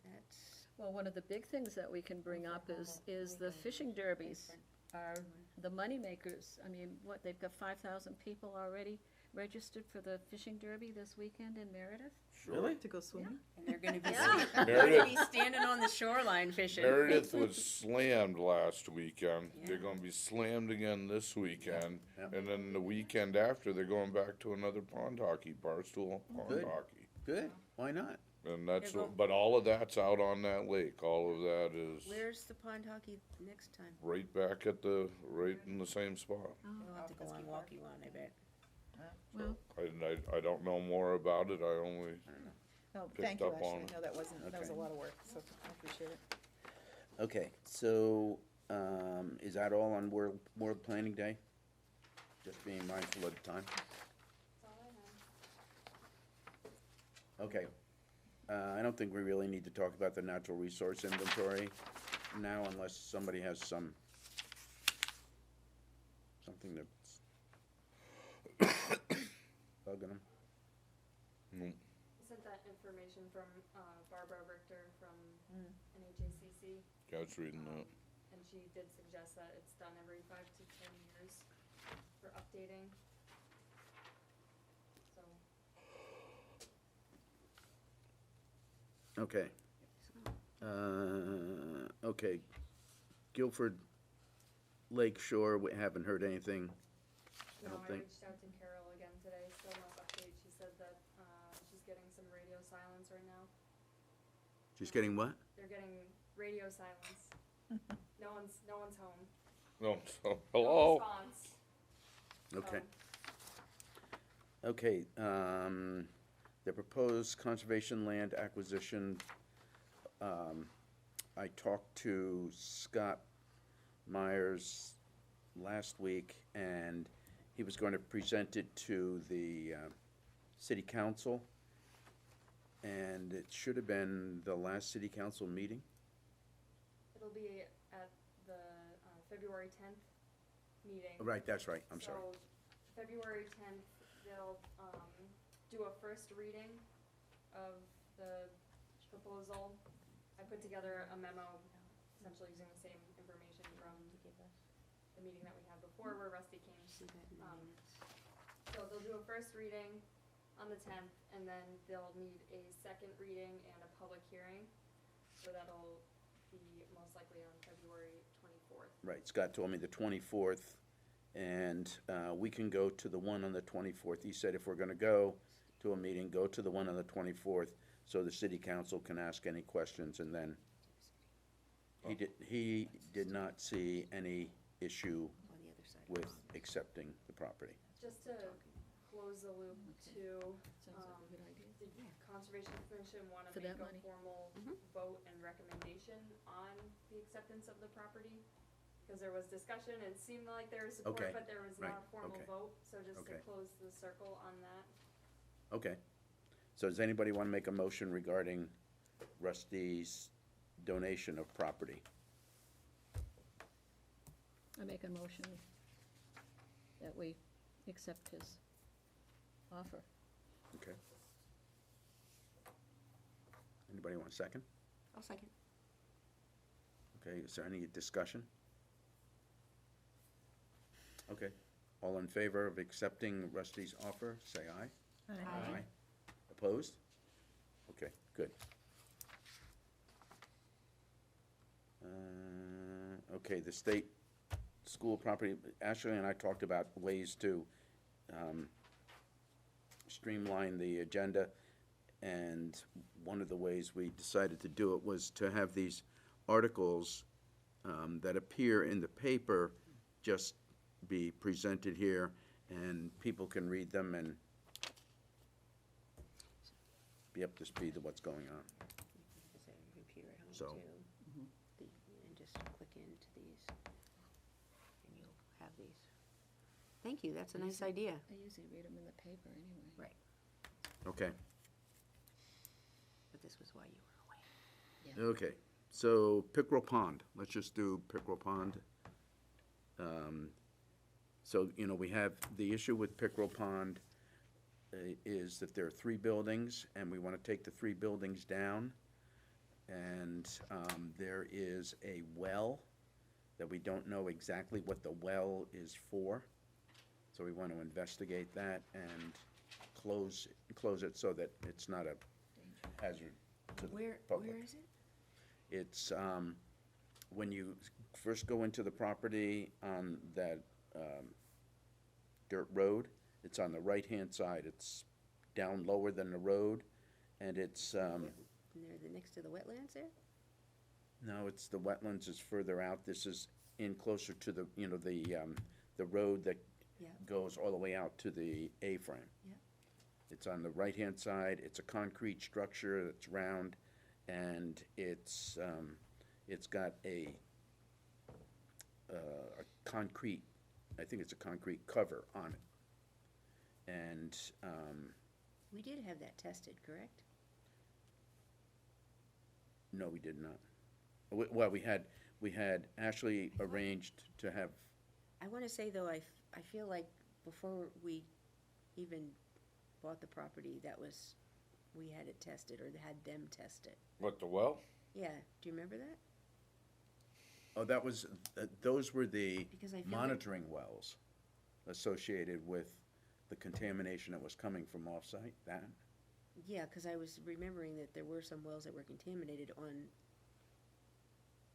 That's, Well, one of the big things that we can bring up is the fishing derbies are the moneymakers. I mean, what, they've got 5,000 people already registered for the fishing derby this weekend in Meredith? Really? To go swimming? and they're gonna be, Yeah. they're gonna be standing on the shoreline fishing. Meredith was slammed last weekend. They're Yeah. gonna be slammed again this weekend. Yeah. And then the weekend after, they're going back to another pond hockey, Barstool Pond Good. Hockey. Good, why not? And that's, They're going- but all of that's out on that lake. All of that is Where's the pond hockey next time? right back right in the same spot. We'll have to go on Walkie One, I bet. Well, I don't know more about it. I only, Oh, Picked thank you, up Ashley, on I it. know that was a Okay. lot of work, so I appreciate it. Okay, so, is that all on World Planning Day? Just being mindful of the time? That's all I have. Okay. I don't think we really need to talk about the natural resource inventory now unless somebody has something that's bugging them. no, I sent that information from Barbara Richter from NHACC, I was reading that. and she did suggest that it's done every 5 to 10 years for updating. So, Okay. Okay. Guilford Lake Shore, we haven't heard anything. I no, don't I think, reached out to Carol again today, still no update. She said that she's getting some radio silence right now. she's getting what? They're getting radio silence. No one's home. No, so, No hello? response. Okay. So, Okay, the proposed conservation land acquisition, I talked to Scott Myers last week, and he was going to present it to the city council, and it should have been the last city council meeting. it'll be at the February 10th meeting. Right, that's right, I'm sorry. So, February 10th, they'll do a first reading of the proposal. I put together a memo, essentially using the same information from the meeting that we had before, where Rusty came. See that in the Um, minutes. So they'll do a first reading on the 10th, and then they'll need a second reading and a public hearing. So that'll be most likely on February 24th. Right, Scott told me the 24th, and we can go to the one on the 24th. He said if we're going to go to a meeting, go to the one on the 24th, so the city council can ask any questions, and then he did not see any issue On the other side. with accepting the property. Just to close the loop too, Sounds like a good idea. did Conservation Commission want to For make that a money. formal Mhm. vote and recommendation on the acceptance of the property? Because there was discussion, and it seemed like there was support, Okay, but there was right, not a formal okay, vote, so just to okay. close the circle on that. Okay. So does anybody want to make a motion regarding Rusty's donation of property? I make a motion that we accept his offer. Okay. Anybody want a second? I'll second. Okay, is there any discussion? Okay, all in favor of accepting Rusty's offer, say aye. Aye. Opposed? Okay, good. Okay, the state school property, Ashley and I talked about ways to streamline the agenda, and one of the ways we decided to do it was to have these articles that appear in the paper just be presented here, and people can read them and be up to speed of what's going on. Is there a computer at home So- too? And just click into these, and you'll have these. Thank you, that's a nice idea. I usually read them in the paper anyway. Right. Okay, But this was why you were away. okay, so Pickerel Pond, let's just do Pickerel Pond. So, you know, we have, the issue with Pickerel Pond is that there are 3 buildings, and we want to take the 3 buildings down. And there is a well that we don't know exactly what the well is for. So we want to investigate that and close it so that it's not a hazard to the Where public. is it? It's, when you first go into the property on that dirt road, it's on the right-hand side. It's down lower than the road, and it's, And they're next to the wetlands there? no, it's, the wetlands is further out. This is in closer to the, you know, the road that Yeah. goes all the way out to the A-frame. Yeah. It's on the right-hand side. It's a concrete structure that's round, and it's got a concrete, I think it's a concrete cover on it. And, We did have that tested, correct? no, we did not. Well, we had Ashley arranged to have, I want to say, though, I feel like before we even bought the property, we had it tested, or had them test it. What, the well? Yeah, do you remember that? oh, that was, those were the Because I feel like- monitoring wells associated with the contamination that was coming from off-site, that? Yeah, because I was remembering that there were some wells that were contaminated on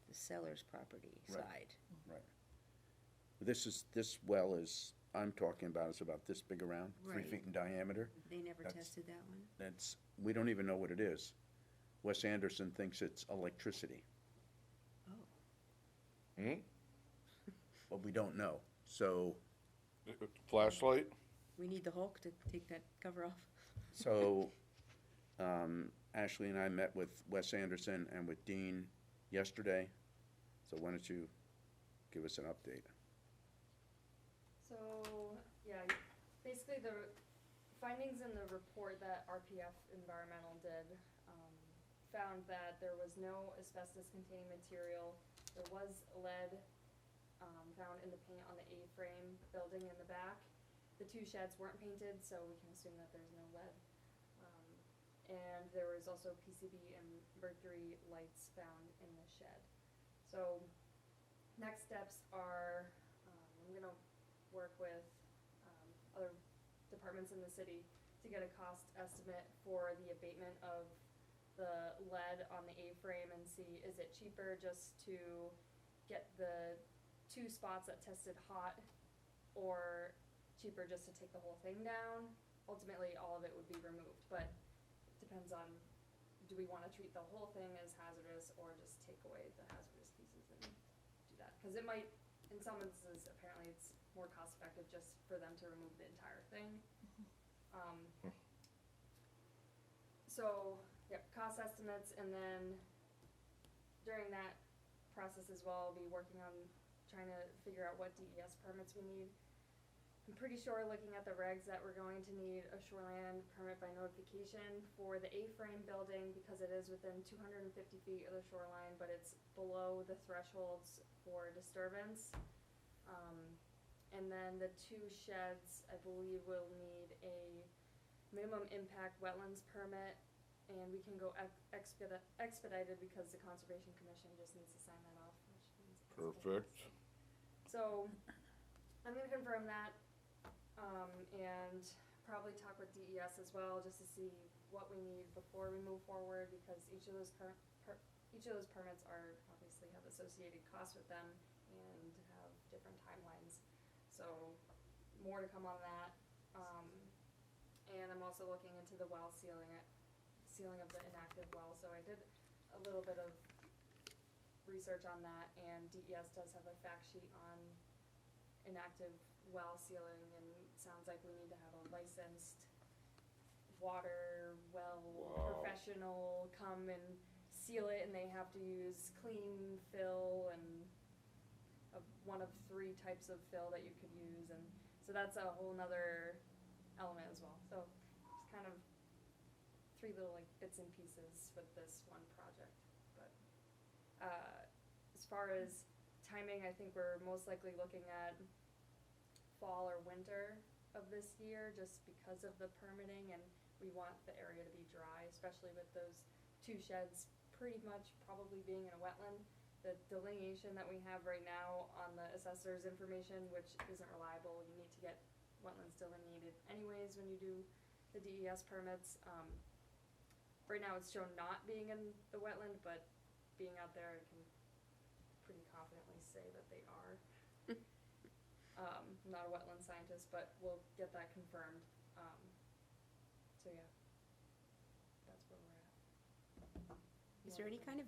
the seller's property Right. side. Right. This well is, I'm talking about, is about this big around, 3 Right. feet in diameter. They never That's- tested that one? That's, we don't even know what it is. Wes Anderson thinks it's electricity, Oh, Hmm? but we don't know. So, Flashlight? we need the Hulk to take that cover off? so, Ashley and I met with Wes Anderson and with Dean yesterday. So why don't you give us an update? So, yeah, basically the findings in the report that RPF Environmental did, found that there was no asbestos-containing material. There was lead, found in the paint on the A-frame building in the back. The 2 sheds weren't painted, so we can assume that there's no lead. And there was also PCB and mercury lights found in the shed. So, next steps are, I'm gonna work with other departments in the city to get a cost estimate for the abatement of the lead on the A-frame and see, is it cheaper just to get the 2 spots that tested hot, or cheaper just to take the whole thing down? Ultimately, all of it would be removed, but it depends on, do we wanna treat the whole thing as hazardous, or just take away the hazardous pieces and do that? Cause it might, in some instances, apparently it's more cost effective just for them to remove the entire thing. So, yep, cost estimates, and then during that process as well, I'll be working on trying to figure out what DES permits we need. I'm pretty sure, looking at the regs, that we're going to need a shoreline permit by notification for the A-frame building, because it is within 250 feet of the shoreline, but it's below the thresholds for disturbance. And then the 2 sheds, I believe, will need a minimum impact wetlands permit, and we can go expedited because the Conservation Commission just needs to sign that off, which means it's Perfect. So, I'm gonna confirm that, and probably talk with DES as well, just to see what we need before we move forward, because each of those permits are, obviously have associated costs with them and have different timelines. So, more to come on that. And I'm also looking into the well sealing of the inactive well, so I did a little bit of research on that, and DES does have a fact sheet on inactive well sealing, and it sounds like we need to have a licensed water well professional come and seal it, and they have to use clean fill and one of 3 types of fill that you could use, and so that's a whole nother element as well. So just kind of 3 little like bits and pieces with this one project. But as far as timing, I think we're most likely looking at fall or winter of this year, just because of the permitting, and we want the area to be dry, especially with those 2 sheds pretty much probably being in a wetland. The delineation that we have right now on the assessor's information, which isn't reliable, you need to get wetlands delineated anyways when you do the DES permits. Right now it's shown not being in the wetland, but being out there, I can pretty confidently say that they are. I'm not a wetland scientist, but we'll get that confirmed. So yeah, that's where we're at. Is there any kind of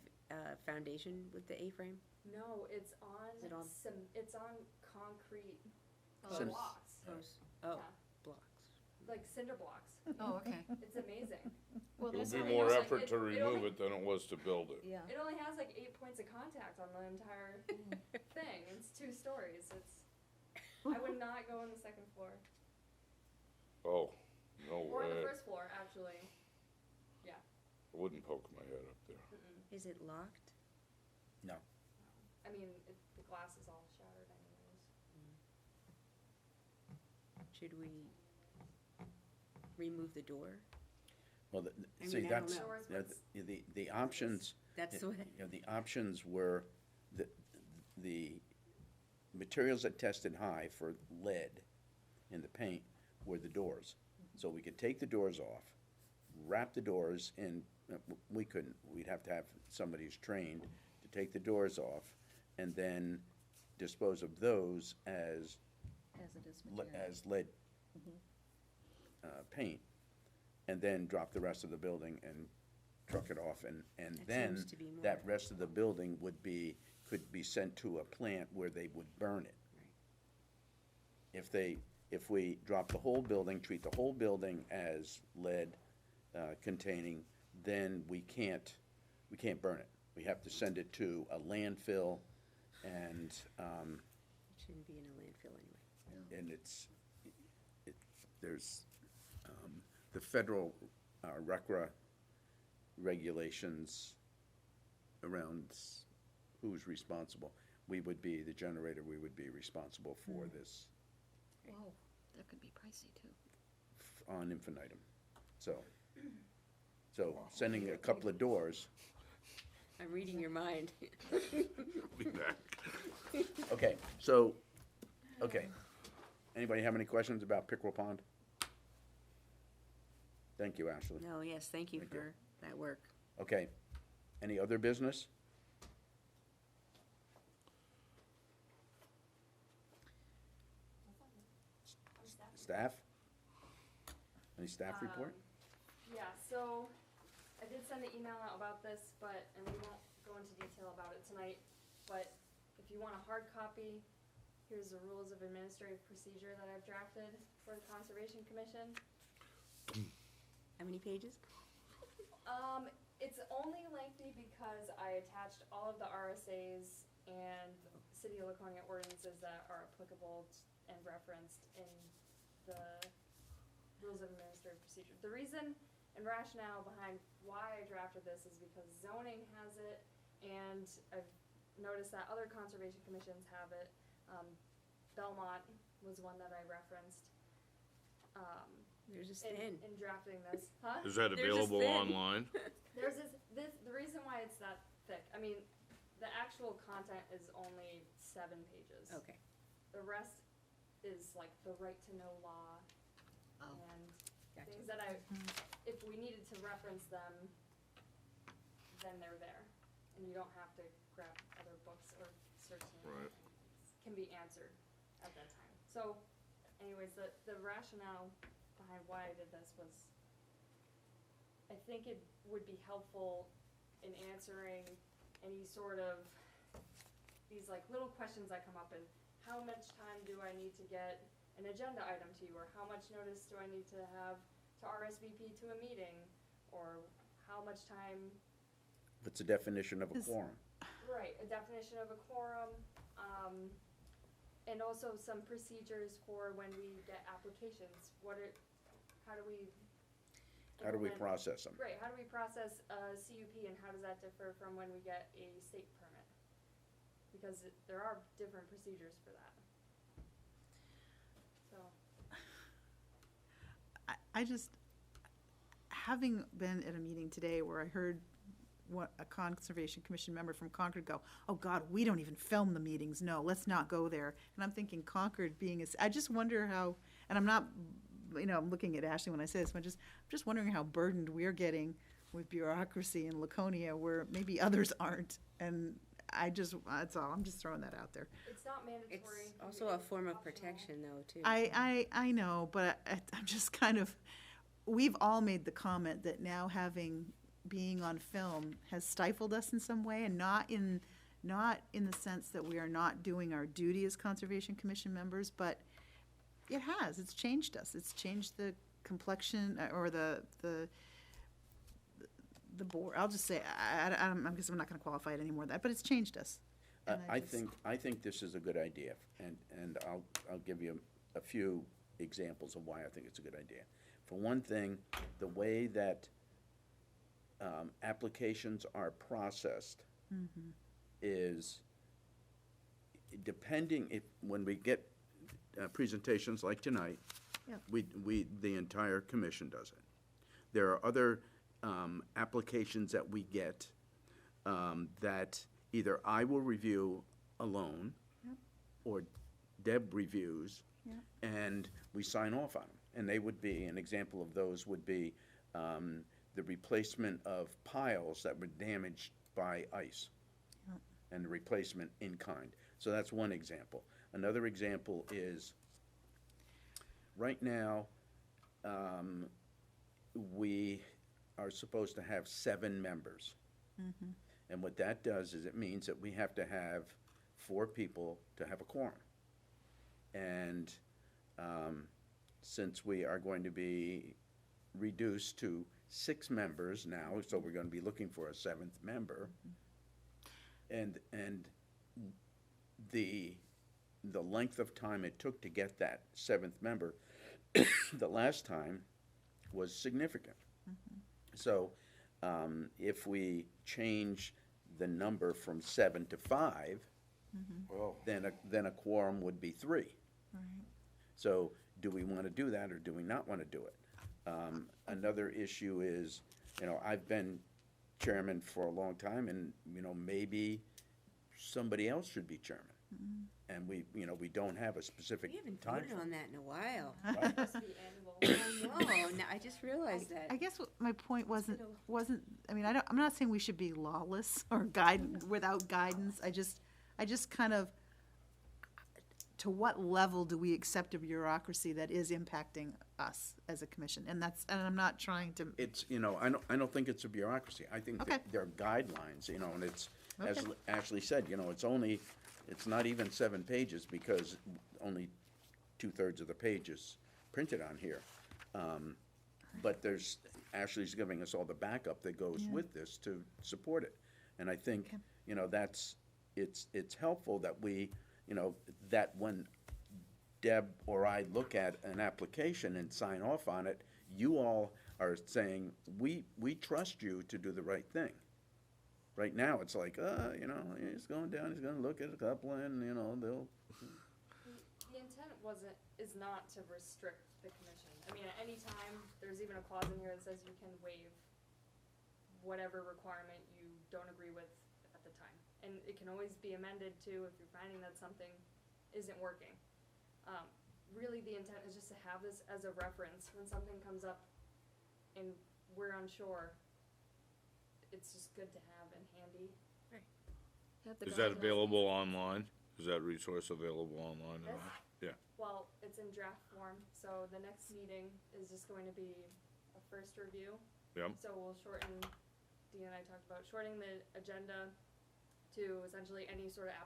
foundation with the A-frame? No, it's on Is it on- it's on concrete Sim- blocks. Oh, Yeah. blocks. Like cinder blocks. Oh, okay. It's amazing. Well, It'll that's be how more like effort it- to it remove only- it than it was to build it. Yeah. It only has like 8 points of contact on the entire thing. It's 2 stories. I would not go on the 2nd floor. Oh, no Or the way. 1st floor, actually. Yeah. I wouldn't poke my head up there. Is it locked? No. I mean, the glass is all shattered anyways. Should we remove the door? Well, I see, mean, I don't that's, know. Doors, you know, what's- the options, That's you what, know, the options were, the materials that tested high for lead in the paint were the doors. So we could take the doors off, wrap the doors in, we couldn't, we'd have to have somebody who's trained to take the doors off, and then dispose of those as Hazardous material. as lead paint, and then drop the rest of the building and truck it off, and That then seems to be more- that rest of the building could be sent to a plant where they would burn it. If we drop the whole building, treat the whole building as lead containing, then we can't burn it. We have to send it to a landfill, and, it shouldn't be in a landfill anyway. and there's, the federal RCRA regulations around who's responsible. We would be, the generator, we would be responsible for this Whoa, that could be pricey too. on infinitum. So sending a couple of doors, I'm reading your mind. Be back. okay. Anybody have any questions about Pickerel Pond? Thank you, Ashley. No, yes, thank you Thank you. for that work. Okay. Any other business? Staff? Any staff report? Yeah, so I did send an email out about this, and we won't go into detail about it tonight, but if you want a hard copy, here's the rules of administrative procedure that I've drafted for the Conservation Commission. How many pages? It's only lengthy because I attached all of the RSAs and City of Laconia ordinances that are applicable and referenced in the rules of administrative procedure. The reason and rationale behind why I drafted this is because zoning has it, and I've noticed that other conservation commissions have it. Belmont was one that I referenced. There's just thin. In drafting this, huh? Is that They're just available thin. online? There's the reason why it's that thick, I mean, the actual content is only 7 pages. Okay. The rest is like the right to know law Oh, and gotcha. things that if we needed to reference them, then they're there. And you don't have to grab other books or search them. Right. Can be answered at that time. So anyways, the rationale behind why I did this was, I think it would be helpful in answering any sort of these like little questions that come up, and how much time do I need to get an agenda item to you, or how much notice do I need to have to RSVP to a meeting, or how much time. What's the definition of a quorum? Right, a definition of a quorum, and also some procedures for when we get applications. How do we implement- process them? Right, how do we process a CUP, and how does that differ from when we get a state permit? Because there are different procedures for that. So, I just, having been at a meeting today where I heard a Conservation Commission member from Concord go, "Oh God, we don't even film the meetings, no, let's not go there." And I'm thinking Concord I just wonder how, and I'm not, I'm looking at Ashley when I say this, I'm just wondering how burdened we're getting with bureaucracy in Laconia where maybe others aren't. And that's all, I'm just throwing that out there. it's not mandatory. It's it can also be a form of optional. protection though, too. I know, but I'm just kind of, we've all made the comment that now being on film has stifled us in some way, and not in the sense that we are not doing our duty as Conservation Commission members, but it has, it's changed us. It's changed the complexion or the board. I'll just say, I guess I'm not gonna qualify it anymore than that, but it's changed us. And I think this is a good idea, and I'll give you a few examples of why I think it's a good idea. For one thing, the way that applications are processed is, depending when we get presentations like tonight, Yep. the entire commission does it. There are other applications that we get that either I will review alone, Yep. or Deb reviews, Yep. and we sign off on them. And they would be, an example of those would be the replacement of piles that were damaged by ice, Yep. and the replacement in kind. So that's one example. Another example is, right now, we are supposed to have 7 members. And what that does is it means that we have to have 4 people to have a quorum. And since we are going to be reduced to 6 members now, so we're going to be looking for a 7th member, and the length of time it took to get that 7th member the last time was significant. So if we change the number from 7 to 5, Well, then a quorum would be 3. Right. So do we want to do that, or do we not want to do it? Another issue is, I've been chairman for a long time, and, maybe somebody else should be chairman. And we don't have a specific We haven't time. voted on that in a while. Supposed to be annual. I know, I just realized that. I guess what my point wasn't, I mean, I'm not saying we should be lawless or without guidance. I just kind of, to what level do we accept a bureaucracy that is impacting us as a commission? And I'm not trying to, It's, I don't think it's a bureaucracy. I think Okay. that there are guidelines, and it's, as Okay. Ashley said, it's not even 7 pages because only 2/3 of the page is printed on here. But Ashley's giving us all the backup that goes with this to support it. And I think, it's helpful that that when Deb or I look at an application and sign off on it, you all are saying, we trust you to do the right thing. Right now, it's like, he's going down, he's gonna look at a couple and, they'll, The intent is not to restrict the commission. I mean, at any time, there's even a clause in here that says you can waive whatever requirement you don't agree with at the time. And it can always be amended too if you're finding that something isn't working. Really, the intent is just to have this as a reference when something comes up and we're unsure. It's just good to have and handy. Have the Is that guidelines. available online? Is that resource available online at all? Yeah. Well, it's in draft form, so the next meeting is just going to be a first review. Yep. So we'll shorten, Dean and I talked about shortening the agenda to essentially any sort of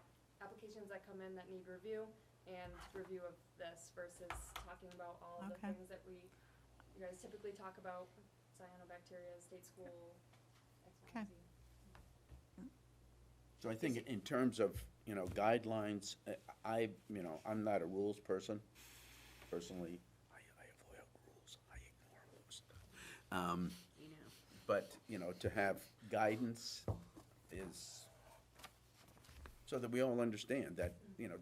applications that come in that need review and review of this versus talking about all of the Okay. things that you guys typically talk about, cyanobacteria, state school, X, Y, and Okay. Z. so I think in terms of, guidelines, I'm not a rules person, personally. I avoid rules, I ignore rules. But, to have guidance is, so that we all understand that,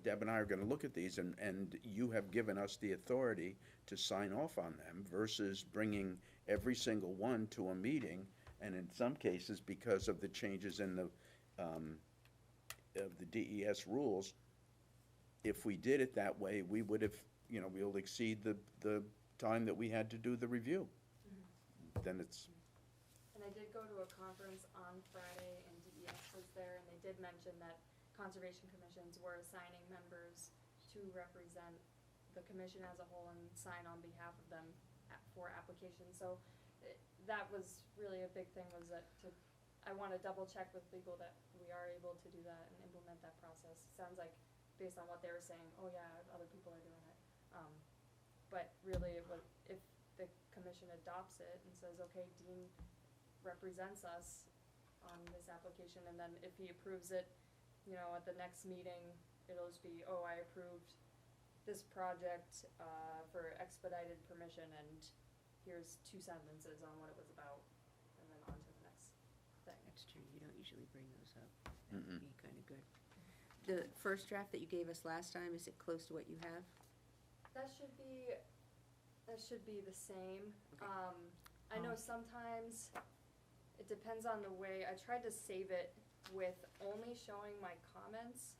Deb and I are gonna look at these and you have given us the authority to sign off on them versus bringing every single one to a meeting. And in some cases, because of the changes in of the DES rules, if we did it that way, we would have, we'll exceed the time that we had to do the review. Then it's, And I did go to a conference on Friday, and DES was there, and they did mention that conservation commissions were assigning members to represent the commission as a whole and sign on behalf of them for applications. So that was really a big thing, was that I want to double check with legal that we are able to do that and implement that process. Sounds like, based on what they were saying, oh yeah, other people are doing it. But really, if the commission adopts it and says, okay, Dean represents us on this application, and then if he approves it, at the next meeting, it'll just be, oh, I approved this project, for expedited permission, and here's 2 sentences on what it was about, and then on to the next thing. That's true, you don't usually bring those up. That would be kind of good. The first draft that you gave us last time, is it close to what you have? That should be the same. Okay. I know sometimes it depends on the way, I tried to save it with only showing my comments.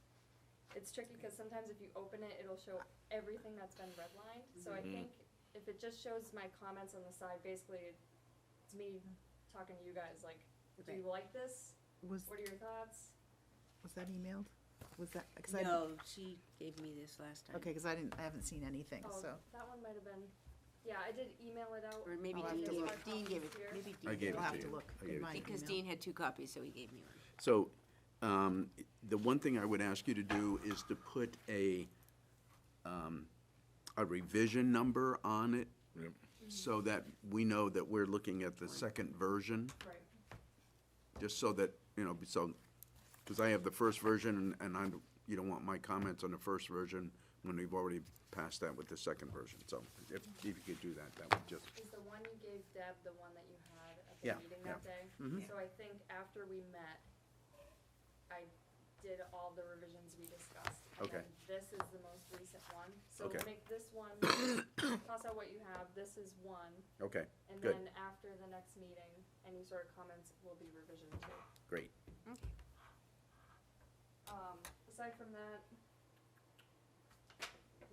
It's tricky because sometimes if you open it, it'll show everything that's been redlined. So I think if it just shows my comments on the side, basically it's me talking to you guys, like, do you like this? was What are your thoughts? that emailed? Was that, No, she gave me this last time. okay, because I haven't seen anything, Oh, so. that one might have been, yeah, I did email it out. Or maybe I'll have Dean to gave look. it, Dean gave it, Here. maybe I Dean gave gave it I'll it. have to to you. look I in gave it my to you. Because email. Dean had 2 copies, so he gave me one. So, the one thing I would ask you to do is to put a revision number on it, Yep. so that we know that we're looking at the second version, Right. just so that, because I have the first version, and you don't want my comments on the first version when we've already passed that with the second version. So if you could do that, that would just, Is the one you gave Deb the one that you had at Yeah, the meeting yeah. that day? Mhm. So I think after we met, I did all the revisions we discussed. And Okay. then this is the most recent one. So Okay. we'll make this one, toss out what you have, this is one. okay, And good, then after the next meeting, any sort of comments will be revision 2. great. Aside from that,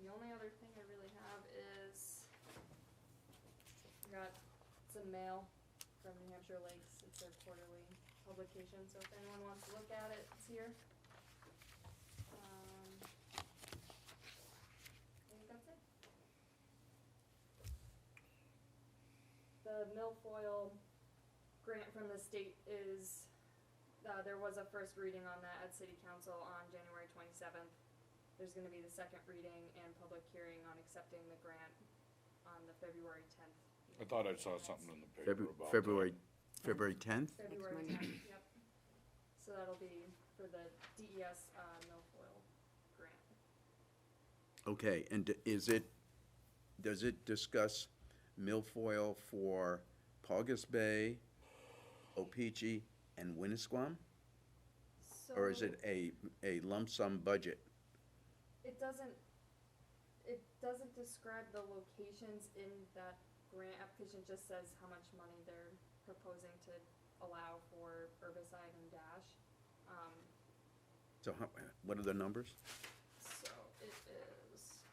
the only other thing I really have is, I got some mail from New Hampshire Lakes. It's their quarterly publication, so if anyone wants to look at it, it's here. I think that's it. The milfoil grant from the state is, there was a first reading on that at city council on January 27th. There's gonna be the second reading and public hearing on accepting the grant on the February 10th. I thought I saw something in the paper about that. February 10th? February Monday. 10th, yep. So that'll be for the DES, milfoil grant. Okay, and does it discuss milfoil for Paugus Bay, Opeechee, and Winnisquam? Or is it a lump sum budget? It doesn't describe the locations in that grant application, it just says how much money they're proposing to allow for herbicide and dash. So what are the numbers? So it is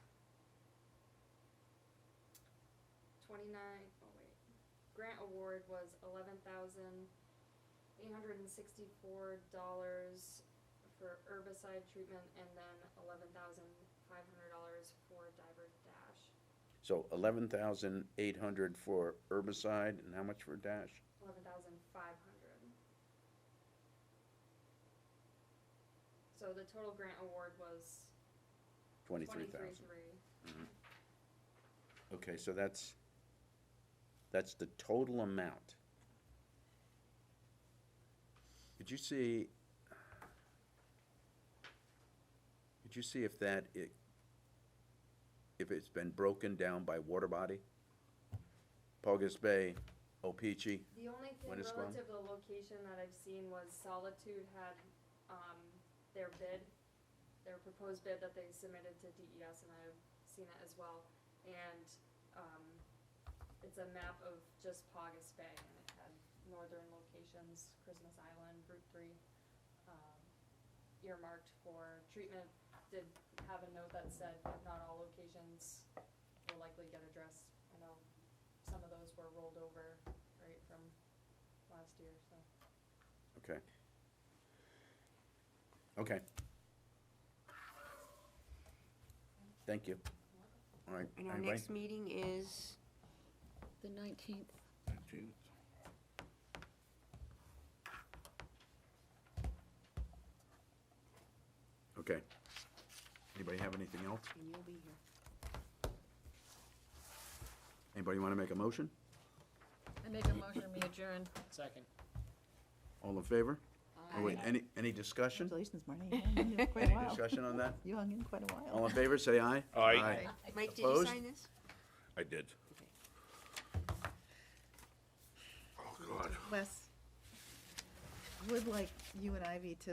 29, grant award was $11,864 for herbicide treatment, and then $11,500 for diver dash. So 11,800 for herbicide, and how much for dash? 11,500. So the total grant award was 23,000. 23,300. Okay, so that's the total amount. Could you see if it's been broken down by water body? Paugus Bay, Opeechee, The only thing Winnisquam? relative to the location that I've seen was Solitude had, their bid, their proposed bid that they submitted to DES, and I've seen it as well. And, it's a map of just Paugus Bay, and it had northern locations, Christmas Island, Route 3, earmarked for treatment. Did have a note that said not all locations will likely get addressed. I know some of those were rolled over, right, from last year, so. Okay. Okay. Thank you. All right, And our anybody? next meeting is, The 19th. Okay. Anybody have anything else? and you'll be here. Anybody want to make a motion? I make a motion, we adjourn. Second. All in favor? Oh, wait, any discussion? Congratulations, Marty. You hung in quite a Any while. discussion on that? You hung in quite a while. All in favor, say aye. Aye. Mike, did you Opposed? sign this? I did. Oh, God. Wes, would like you and Ivy to